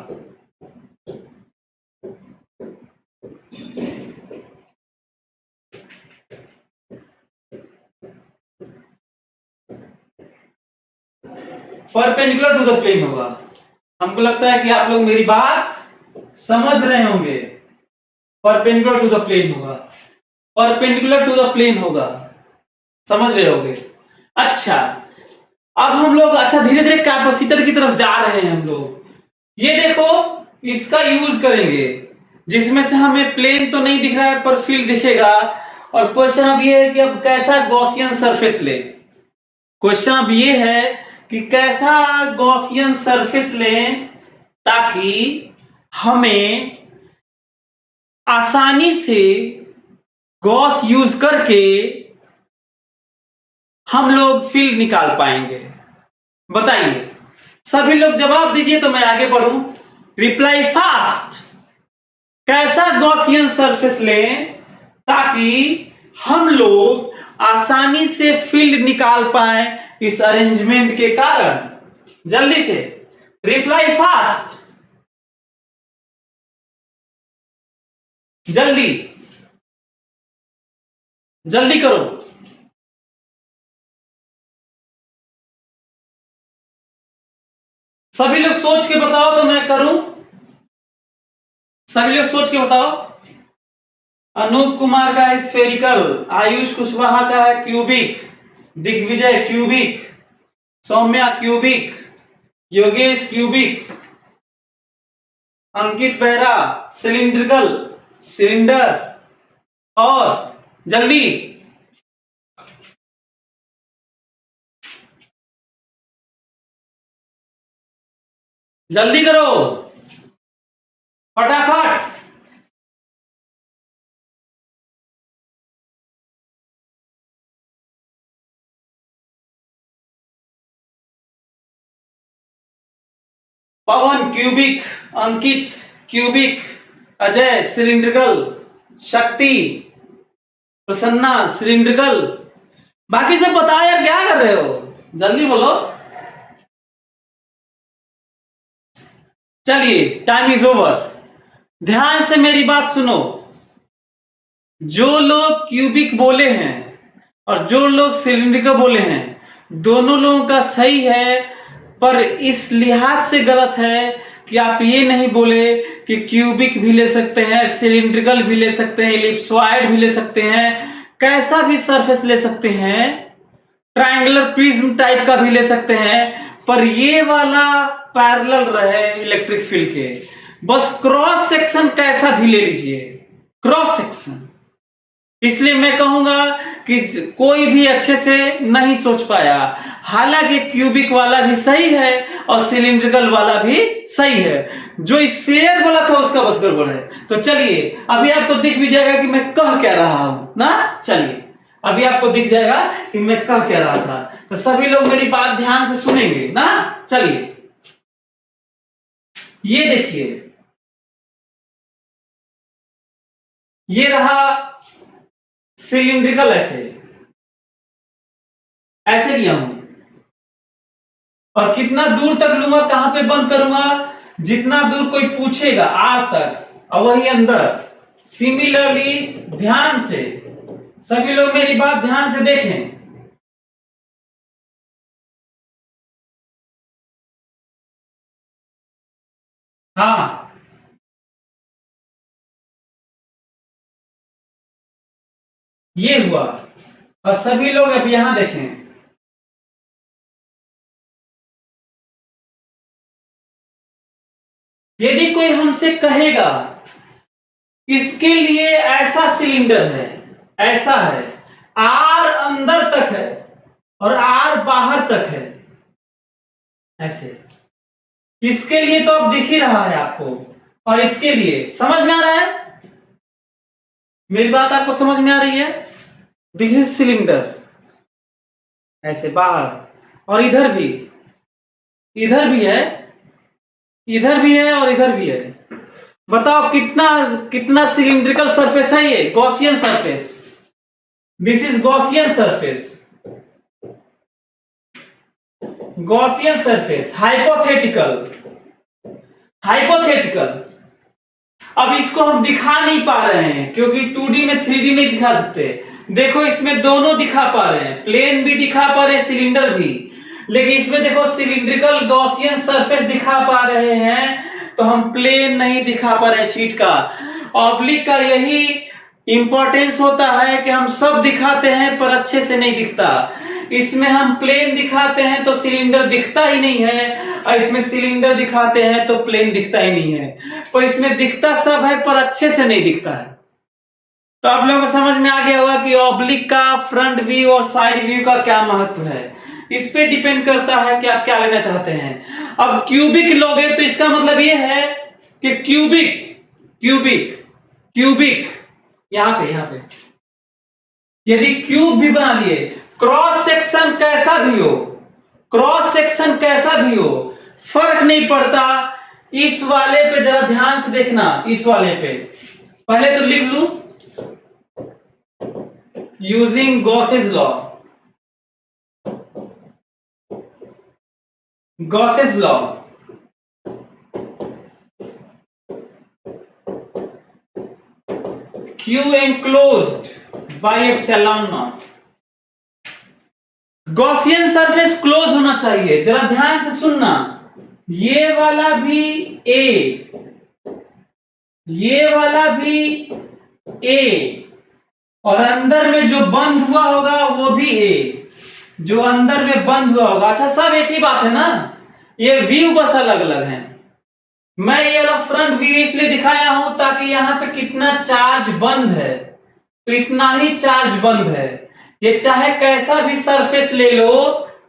परपेंडिकुलर टू द प्लेन होगा। हमको लगता है कि आप लोग मेरी बात समझ रहे होंगे। परपेंडिकुलर टू द प्लेन होगा, परपेंडिकुलर टू द प्लेन होगा, समझ रहे होंगे। अच्छा, अब हम लोग धीरे धीरे कैपेसिटर की तरफ जा रहे हैं। हम लोग ये देखो, इसका यूज करेंगे, जिसमें से हमें प्लेन तो नहीं दिख रहा है पर फील्ड दिखेगा। और क्वेश्चन अब ये है कि अब कैसा गॉसियन सरफेस ले। क्वेश्चन अब ये है कि कैसा गॉसियन सरफेस लें ताकि हमें आसानी से गॉस यूज करके हम लोग फील्ड निकाल पाएंगे। बताइए, सभी लोग जवाब दीजिए तो मैं आगे बढ़ूं। Reply fast. कैसा गॉसियन सरफेस लें ताकि हम लोग आसानी से फील्ड निकाल पाए इस अरेंजमेंट के कारण? जल्दी से रिप्लाई फास्ट। जल्दी जल्दी करो। सभी लोग सोच के बताओ तो मैं करूं। सभी लोग सोच के बताओ। अनूप कुमार का है स्फेरिकल, आयुष कुशवाहा का है cubic, Digvijay cubic, Saumya cubic, Yogesh cubic, Ankit Behera cylindrical, cylinder. और जल्दी जल्दी करो फटाफट। Pawan cubic, Ankit cubic, Ajay cylindrical, Shakti, Prasanna cylindrical. बाकी सब बताओ यार, क्या कर रहे हो, जल्दी बोलो। चलिए टाइम इज ओवर। ध्यान से मेरी बात सुनो। जो लोग क्यूबिक बोले हैं और जो लोग सिलिंड्रिकल बोले हैं, दोनों लोगों का सही है, पर इस लिहाज से गलत है कि आप ये नहीं बोले कि क्यूबिक भी ले सकते हैं, सिलिंड्रिकल भी ले सकते हैं, इलिप्सॉइड भी ले सकते हैं, कैसा भी सरफेस ले सकते हैं, ट्रायंगुलर प्रिज्म टाइप का भी ले सकते हैं, पर ये वाला पैरेलल रहे इलेक्ट्रिक फील्ड के। बस क्रॉस सेक्शन कैसा भी ले लीजिए, क्रॉस सेक्शन। इसलिए मैं कहूंगा कि कोई भी अच्छे से नहीं सोच पाया। हालांकि क्यूबिक वाला भी सही है और सिलिंड्रिकल वाला भी सही है, जो स्फीयर बोला था उसका बस गड़बड़ है। तो चलिए अभी आपको दिख भी जाएगा कि मैं कह क्या रहा हूं ना। चलिए अभी आपको दिख जाएगा कि मैं कह क्या रहा था। तो सभी लोग मेरी बात ध्यान से सुनेंगे ना। चलिए ये देखिए, ये रहा सिलिंड्रिकल, ऐसे ऐसे लिया हूं, और कितना दूर तक लूंगा, कहां पे बंद करूंगा, जितना दूर कोई पूछेगा आर तक, और वही अंदर। सिमिलरली ध्यान से सभी लोग मेरी बात ध्यान से देखें। हाँ ये हुआ, और सभी लोग अब यहां देखें। यदि कोई हमसे कहेगा इसके लिए ऐसा सिलेंडर है, ऐसा है, आर अंदर तक है और आर बाहर तक है, ऐसे, इसके लिए तो अब दिख ही रहा है आपको, और इसके लिए समझ में आ रहा है, मेरी बात आपको समझ में आ रही है। देखिए सिलेंडर ऐसे बाहर, और इधर भी, इधर भी है, इधर भी है और इधर भी है। बताओ कितना कितना सिलिंड्रिकल सरफेस है ये, Gaussian surface. This is Gaussian surface, Gaussian surface, hypothetical, hypothetical. अब इसको हम दिखा नहीं पा रहे हैं क्योंकि 2D में 3D नहीं दिखा सकते। देखो इसमें दोनों दिखा पा रहे हैं, प्लेन भी दिखा पा रहे हैं, सिलेंडर भी, लेकिन इसमें देखो सिलिंड्रिकल गॉसियन सरफेस दिखा पा रहे हैं, तो हम प्लेन नहीं दिखा पा रहे हैं शीट का। ऑब्लिक का यही इंपॉर्टेंस होता है कि हम सब दिखाते हैं पर अच्छे से नहीं दिखता। इसमें हम प्लेन दिखाते हैं तो सिलेंडर दिखता ही नहीं है, और इसमें सिलेंडर दिखाते हैं तो प्लेन दिखता ही नहीं है, पर इसमें दिखता सब है पर अच्छे से नहीं दिखता है। तो आप लोगों को समझ में आ गया होगा कि ऑब्लिक का फ्रंट व्यू और साइड व्यू का क्या महत्व है। इस पे डिपेंड करता है कि आप क्या लेना चाहते हैं। अब क्यूबिक लोगे तो इसका मतलब ये है कि क्यूबिक, क्यूबिक, क्यूबिक, यहां पे यदि क्यूब भी बना लिए, क्रॉस सेक्शन कैसा भी हो, क्रॉस सेक्शन कैसा भी हो, फर्क नहीं पड़ता। इस वाले पे जरा ध्यान से देखना, इस वाले पे पहले तो लिख लू, using Gauss's law, Gauss's law, Q enclosed by epsilon naught। Gaussian surface close होना चाहिए, जरा ध्यान से सुनना। ये वाला भी ए, ये वाला भी ए, और अंदर में जो बंद हुआ होगा वो भी ए, जो अंदर में बंद हुआ होगा। अच्छा, सब एक ही बात है ना, ये व्यू बस अलग अलग है। मैं ये वाला फ्रंट व्यू इसलिए दिखाया हूं ताकि यहां पे कितना चार्ज बंद है, तो इतना ही चार्ज बंद है। ये चाहे कैसा भी सरफेस ले लो,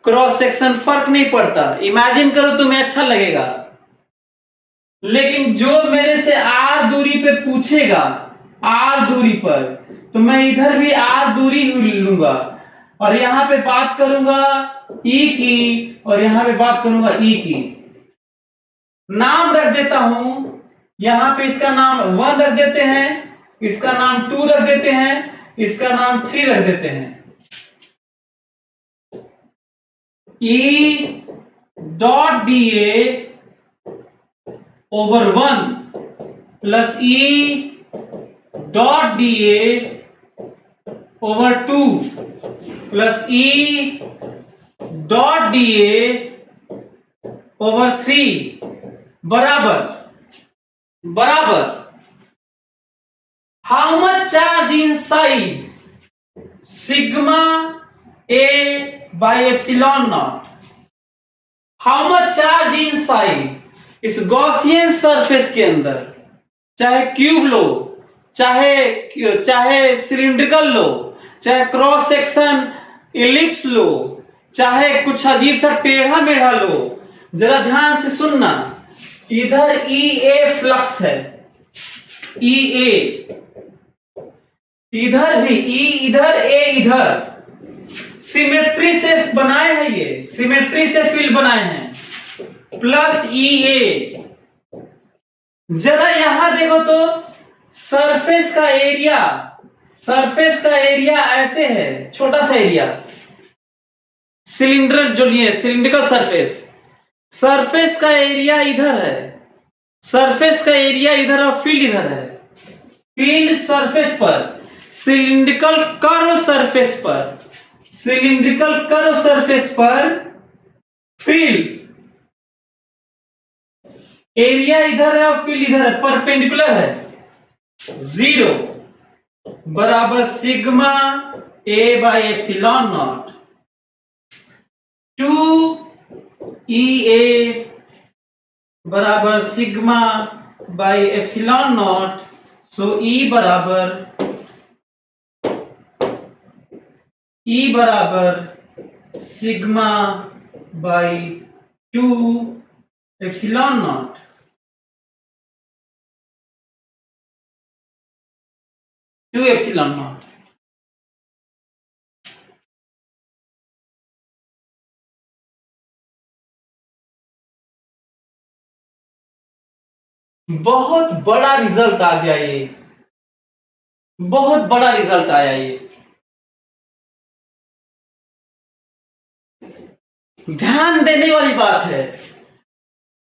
क्रॉस सेक्शन फर्क नहीं पड़ता। इमेजिन करो, तुम्हें अच्छा लगेगा। लेकिन जो मेरे से आर दूरी पे पूछेगा, आर दूरी पर, तो मैं इधर भी आर दूरी लूंगा और यहां पे बात करूंगा ई की, और यहां पे बात करूंगा ई की। नाम रख देता हूं, यहां पे इसका नाम 1 रख देते हैं, इसका नाम 2 रख देते हैं, इसका नाम 3 रख देते हैं। ई डॉट डी ए ओवर 1 प्लस ई डॉट डी ए ओवर 2 प्लस ई डॉट डी ए ओवर 3 बराबर बराबर how much charge inside sigma A by epsilon not. How much charge inside, इस गॉसियन सरफेस के अंदर, चाहे क्यूब लो, चाहे सिलिंड्रिकल लो, चाहे क्रॉस सेक्शन इलिप्स लो, चाहे कुछ अजीब सा टेढ़ा मेढ़ा लो, जरा ध्यान से सुनना। इधर ई ए फ्लक्स है, ई ए, इधर भी ई, इधर ए, इधर सिमेट्री से बनाए हैं, ये सिमेट्री से फील्ड बनाए हैं, प्लस ई ए। जरा यहां देखो तो सरफेस का एरिया, सरफेस का एरिया ऐसे है, छोटा सा एरिया, सिलेंडर जो लिए सिलिंड्रिकल सरफेस, सरफेस का एरिया इधर है, सरफेस का एरिया इधर और फील्ड इधर है। फील्ड सरफेस पर, सिलिंड्रिकल कर्व सरफेस पर, सिलिंड्रिकल कर्व सरफेस पर फील्ड एरिया इधर है और फील्ड इधर है, परपेंडिकुलर है। 0 बराबर sigma A by epsilon naught 2 E A बराबर sigma by epsilon naught. So E बराबर sigma by 2 epsilon naught. Two epsilon naught. बहुत बड़ा रिजल्ट आ गया, ये बहुत बड़ा रिजल्ट आया। ये ध्यान देने वाली बात है,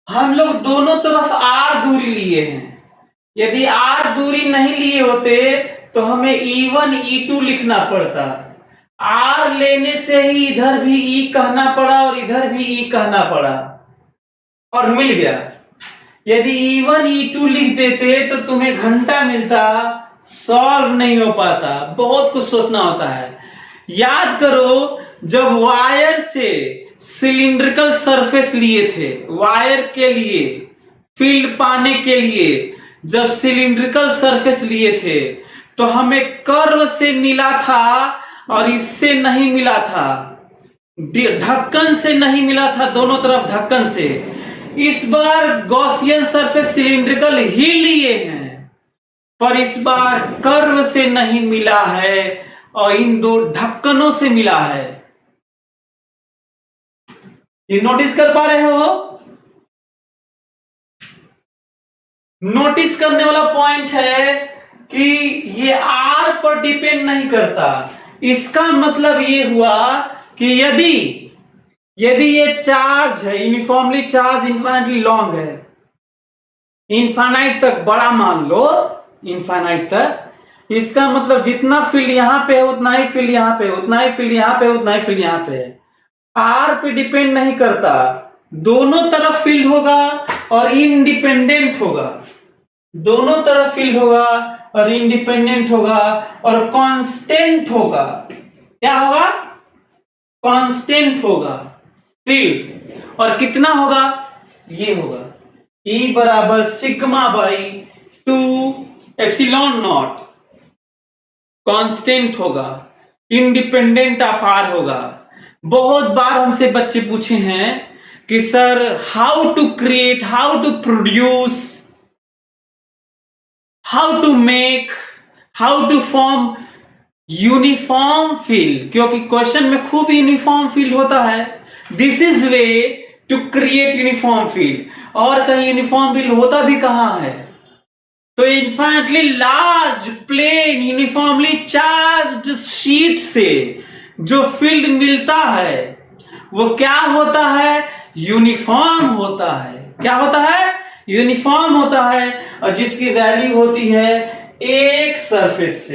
हम लोग दोनों तरफ आर दूरी लिए हैं। यदि आर दूरी नहीं लिए होते तो हमें E1 E2 लिखना पड़ता। आर लेने से ही इधर भी ई कहना पड़ा और इधर भी ई कहना पड़ा और मिल गया। यदि E1 E2 लिख देते तो तुम्हें घंटा मिलता, सॉल्व नहीं हो पाता, बहुत कुछ सोचना होता है। याद करो, जब वायर से सिलिंड्रिकल सरफेस लिए थे, वायर के लिए फील्ड पाने के लिए जब सिलिंड्रिकल सरफेस लिए थे, तो हमें कर्व से मिला था और इससे नहीं मिला था, ढक्कन से नहीं मिला था, दोनों तरफ ढक्कन से। इस बार गॉसियन सरफेस सिलिंड्रिकल ही लिए हैं, पर इस बार कर्व से नहीं मिला है और इन दो ढक्कनों से मिला है। ये नोटिस कर पा रहे हो? नोटिस करने वाला पॉइंट है कि ये आर पर डिपेंड नहीं करता। इसका मतलब ये हुआ कि यदि ये चार्ज है, यूनिफॉर्मली चार्ज इनफाइनाइटली लॉन्ग है, इनफाइनाइट तक बड़ा मान लो, इनफाइनाइट तक, इसका मतलब जितना फील्ड यहाँ पे है उतना ही फील्ड यहाँ पे, उतना ही फील्ड यहाँ पे, उतना ही फील्ड यहाँ पे है। आर पे डिपेंड नहीं करता, दोनों तरफ फील्ड होगा और इंडिपेंडेंट होगा, दोनों तरफ फील्ड होगा और इंडिपेंडेंट होगा और कांस्टेंट होगा। क्या होगा? कांस्टेंट होगा फील्ड। और कितना होगा? ये होगा E बराबर sigma by 2 epsilon naught. Constant होगा, इंडिपेंडेंट ऑफ आर होगा। बहुत बार हमसे बच्चे पूछे हैं कि sir how to create, how to produce, how to make, how to form uniform field, क्योंकि क्वेश्चन में खूब यूनिफॉर्म फील्ड होता है। This is way to create uniform field. और कहीं यूनिफॉर्म फील्ड होता भी कहां है? तो infinitely large plane uniformly charged sheet से जो फील्ड मिलता है वो क्या होता है? यूनिफॉर्म होता है। क्या होता है? यूनिफॉर्म होता है। और जिसकी वैल्यू होती है एक सरफेस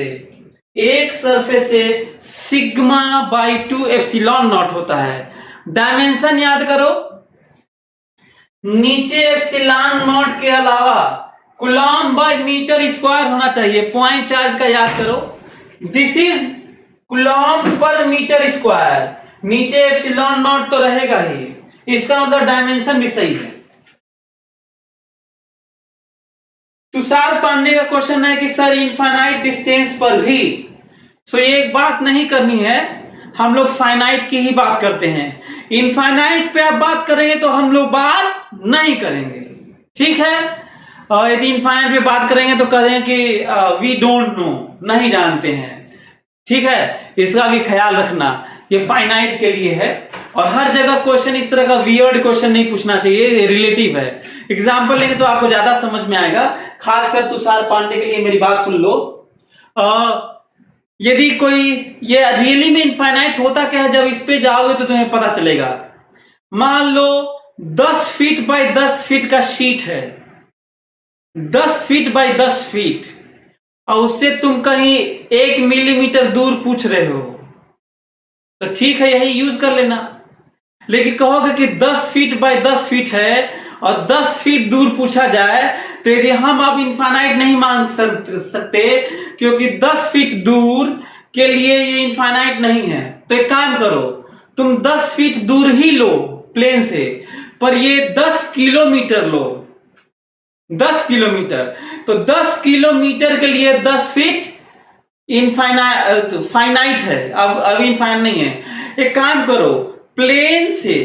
से सिग्मा बाई 2 एप्सिलॉन नॉट होता है। डायमेंशन याद करो, नीचे एप्सिलॉन नॉट के अलावा कूलम्ब बाय मीटर स्क्वायर होना चाहिए। पॉइंट चार्ज का याद करो, दिस इज कूलम्ब पर मीटर स्क्वायर। नीचे एप्सिलॉन नॉट तो रहेगा ही, इसका मतलब डायमेंशन भी सही है। तुषार पांडे का क्वेश्चन है कि सर इनफाइनाइट डिस्टेंस पर भी, सो ये एक बात नहीं करनी है, हम लोग फाइनाइट की ही बात करते हैं। इनफाइनाइट पे आप बात करेंगे तो हम लोग बात नहीं करेंगे, ठीक है। और यदि इनफाइनाइट पे बात करेंगे तो कहें कि वी डोंट नो, नहीं जानते हैं, ठीक है। इसका भी ख्याल रखना, ये फाइनाइट के लिए है। और हर जगह क्वेश्चन इस तरह का वियर्ड क्वेश्चन नहीं पूछना चाहिए, ये रिलेटिव है। एग्जाम्पल लेंगे तो आपको ज्यादा समझ में आएगा। खासकर तुषार पांडे के लिए मेरी बात सुन लो। यदि कोई ये रियली में इनफाइनाइट होता क्या है, जब इस पे जाओगे तो तुम्हें पता चलेगा। मान लो 10 फीट बाय 10 फीट का शीट है, 10 फीट बाय 10 फीट, और उससे तुम कहीं 1 मिलीमीटर दूर पूछ रहे हो तो ठीक है, यही यूज कर लेना। लेकिन कहोगे कि 10 फीट बाय 10 फीट है और 10 फीट दूर पूछा जाए, तो यदि हम अब इनफाइनाइट नहीं मान सकते, क्योंकि 10 फीट दूर के लिए ये इनफाइनाइट नहीं है। तो एक काम करो, तुम 10 फीट दूर ही लो प्लेन से, पर ये 10 किलोमीटर लो, 10 किलोमीटर। तो 10 किलोमीटर के लिए 10 फीट फाइनाइट है, अब इनफाइनाइट नहीं है। एक काम करो, प्लेन से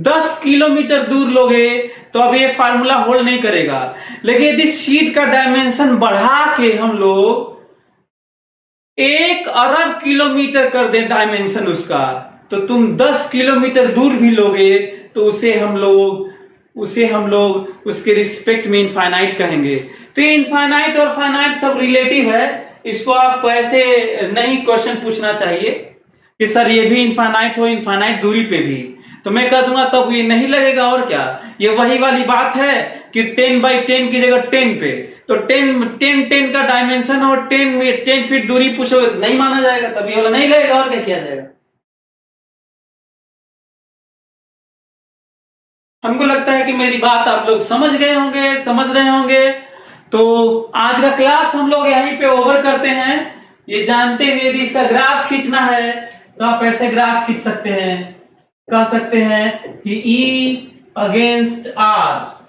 10 किलोमीटर दूर लोगे तो अब ये फार्मूला होल्ड नहीं करेगा। लेकिन यदि शीट का डायमेंशन बढ़ा के हम लोग 1 अरब किलोमीटर कर दें डायमेंशन उसका, तो तुम 10 किलोमीटर दूर भी लोगे तो उसे हम लोग उसके रिस्पेक्ट में इनफाइनाइट कहेंगे। तो ये इनफाइनाइट और फाइनाइट सब रिलेटिव है, इसको आप ऐसे नहीं क्वेश्चन पूछना चाहिए कि सर ये भी इनफाइनाइट हो, इनफाइनाइट दूरी पे भी, तो मैं कह दूंगा तब ये नहीं लगेगा। और क्या, ये वही वाली बात है कि 10 बाई 10 की जगह 10 पे, तो 10 का डायमेंशन और 10 फीट दूरी पूछोगे तो नहीं माना जाएगा, तब ये वाला नहीं लगेगा। और क्या किया जाएगा? हमको लगता है कि मेरी बात आप लोग समझ गए होंगे, समझ रहे होंगे। तो आज का क्लास हम लोग यहीं पे ओवर करते हैं। ये जानते हुए यदि इसका ग्राफ खींचना है तो आप ऐसे ग्राफ खींच सकते हैं, कह सकते हैं कि E अगेंस्ट R,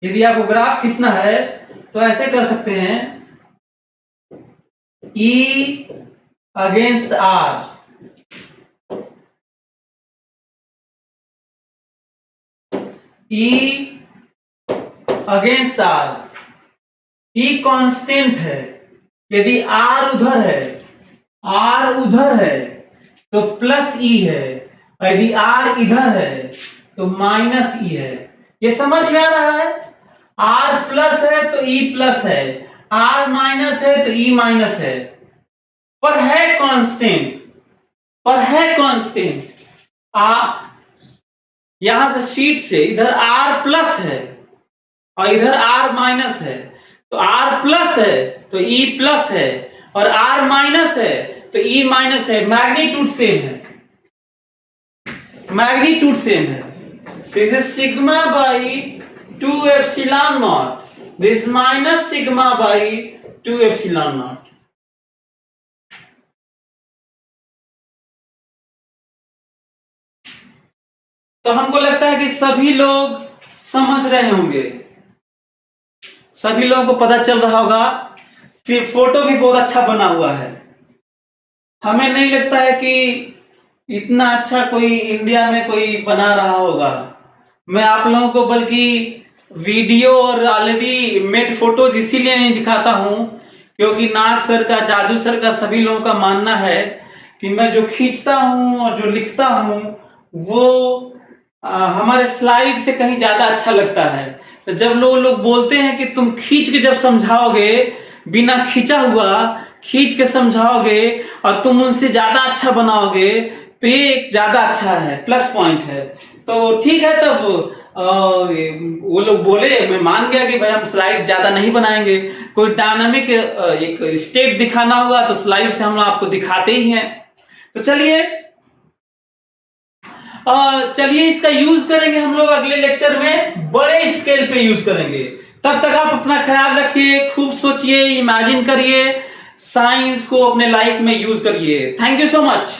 यदि आपको ग्राफ खींचना है तो ऐसे कर सकते हैं, E against R, E against R। E constant है, यदि R उधर है तो प्लस E है, और यदि R इधर है तो माइनस E है। ये समझ में आ रहा है? R प्लस है तो E प्लस है, R माइनस है तो E माइनस है, पर है कांस्टेंट। पर है कांस्टेंट। यहां से शीट से इधर R प्लस है और इधर R माइनस है, तो R प्लस है तो E प्लस है, और R माइनस है तो E माइनस है। मैग्नीट्यूड सेम है, मैग्नीट्यूड सेम है। This is sigma by 2 epsilon not, this minus sigma by 2 epsilon not. तो हमको लगता है कि सभी लोग समझ रहे होंगे, सभी लोगों को पता चल रहा होगा। फिर फोटो भी बहुत अच्छा बना हुआ है। हमें नहीं लगता है कि इतना अच्छा कोई इंडिया में कोई बना रहा होगा। मैं आप लोगों को बल्कि वीडियो और ऑलरेडी मेड फोटोज इसीलिए नहीं दिखाता हूं क्योंकि नाग सर का, जादू सर का, सभी लोगों का मानना है कि मैं जो खींचता हूं और जो लिखता हूं वो हमारे स्लाइड से कहीं ज्यादा अच्छा लगता है। तो जब लोग बोलते हैं कि तुम खींच के जब समझाओगे, बिना खींचा हुआ खींच के समझाओगे और तुम उनसे ज्यादा अच्छा बनाओगे, तो ये एक ज्यादा अच्छा है, प्लस पॉइंट है। तो ठीक है, तब वो लोग बोले, मैं मान गया कि भाई हम स्लाइड ज्यादा नहीं बनाएंगे। कोई डायनामिक एक स्टेट दिखाना हुआ तो स्लाइड से हम आपको दिखाते ही हैं। तो चलिए इसका यूज करेंगे हम लोग अगले लेक्चर में, बड़े स्केल पे यूज करेंगे। तब तक आप अपना ख्याल रखिए, खूब सोचिए, इमेजिन करिए, साइंस को अपने लाइफ में यूज करिए। Thank you so much.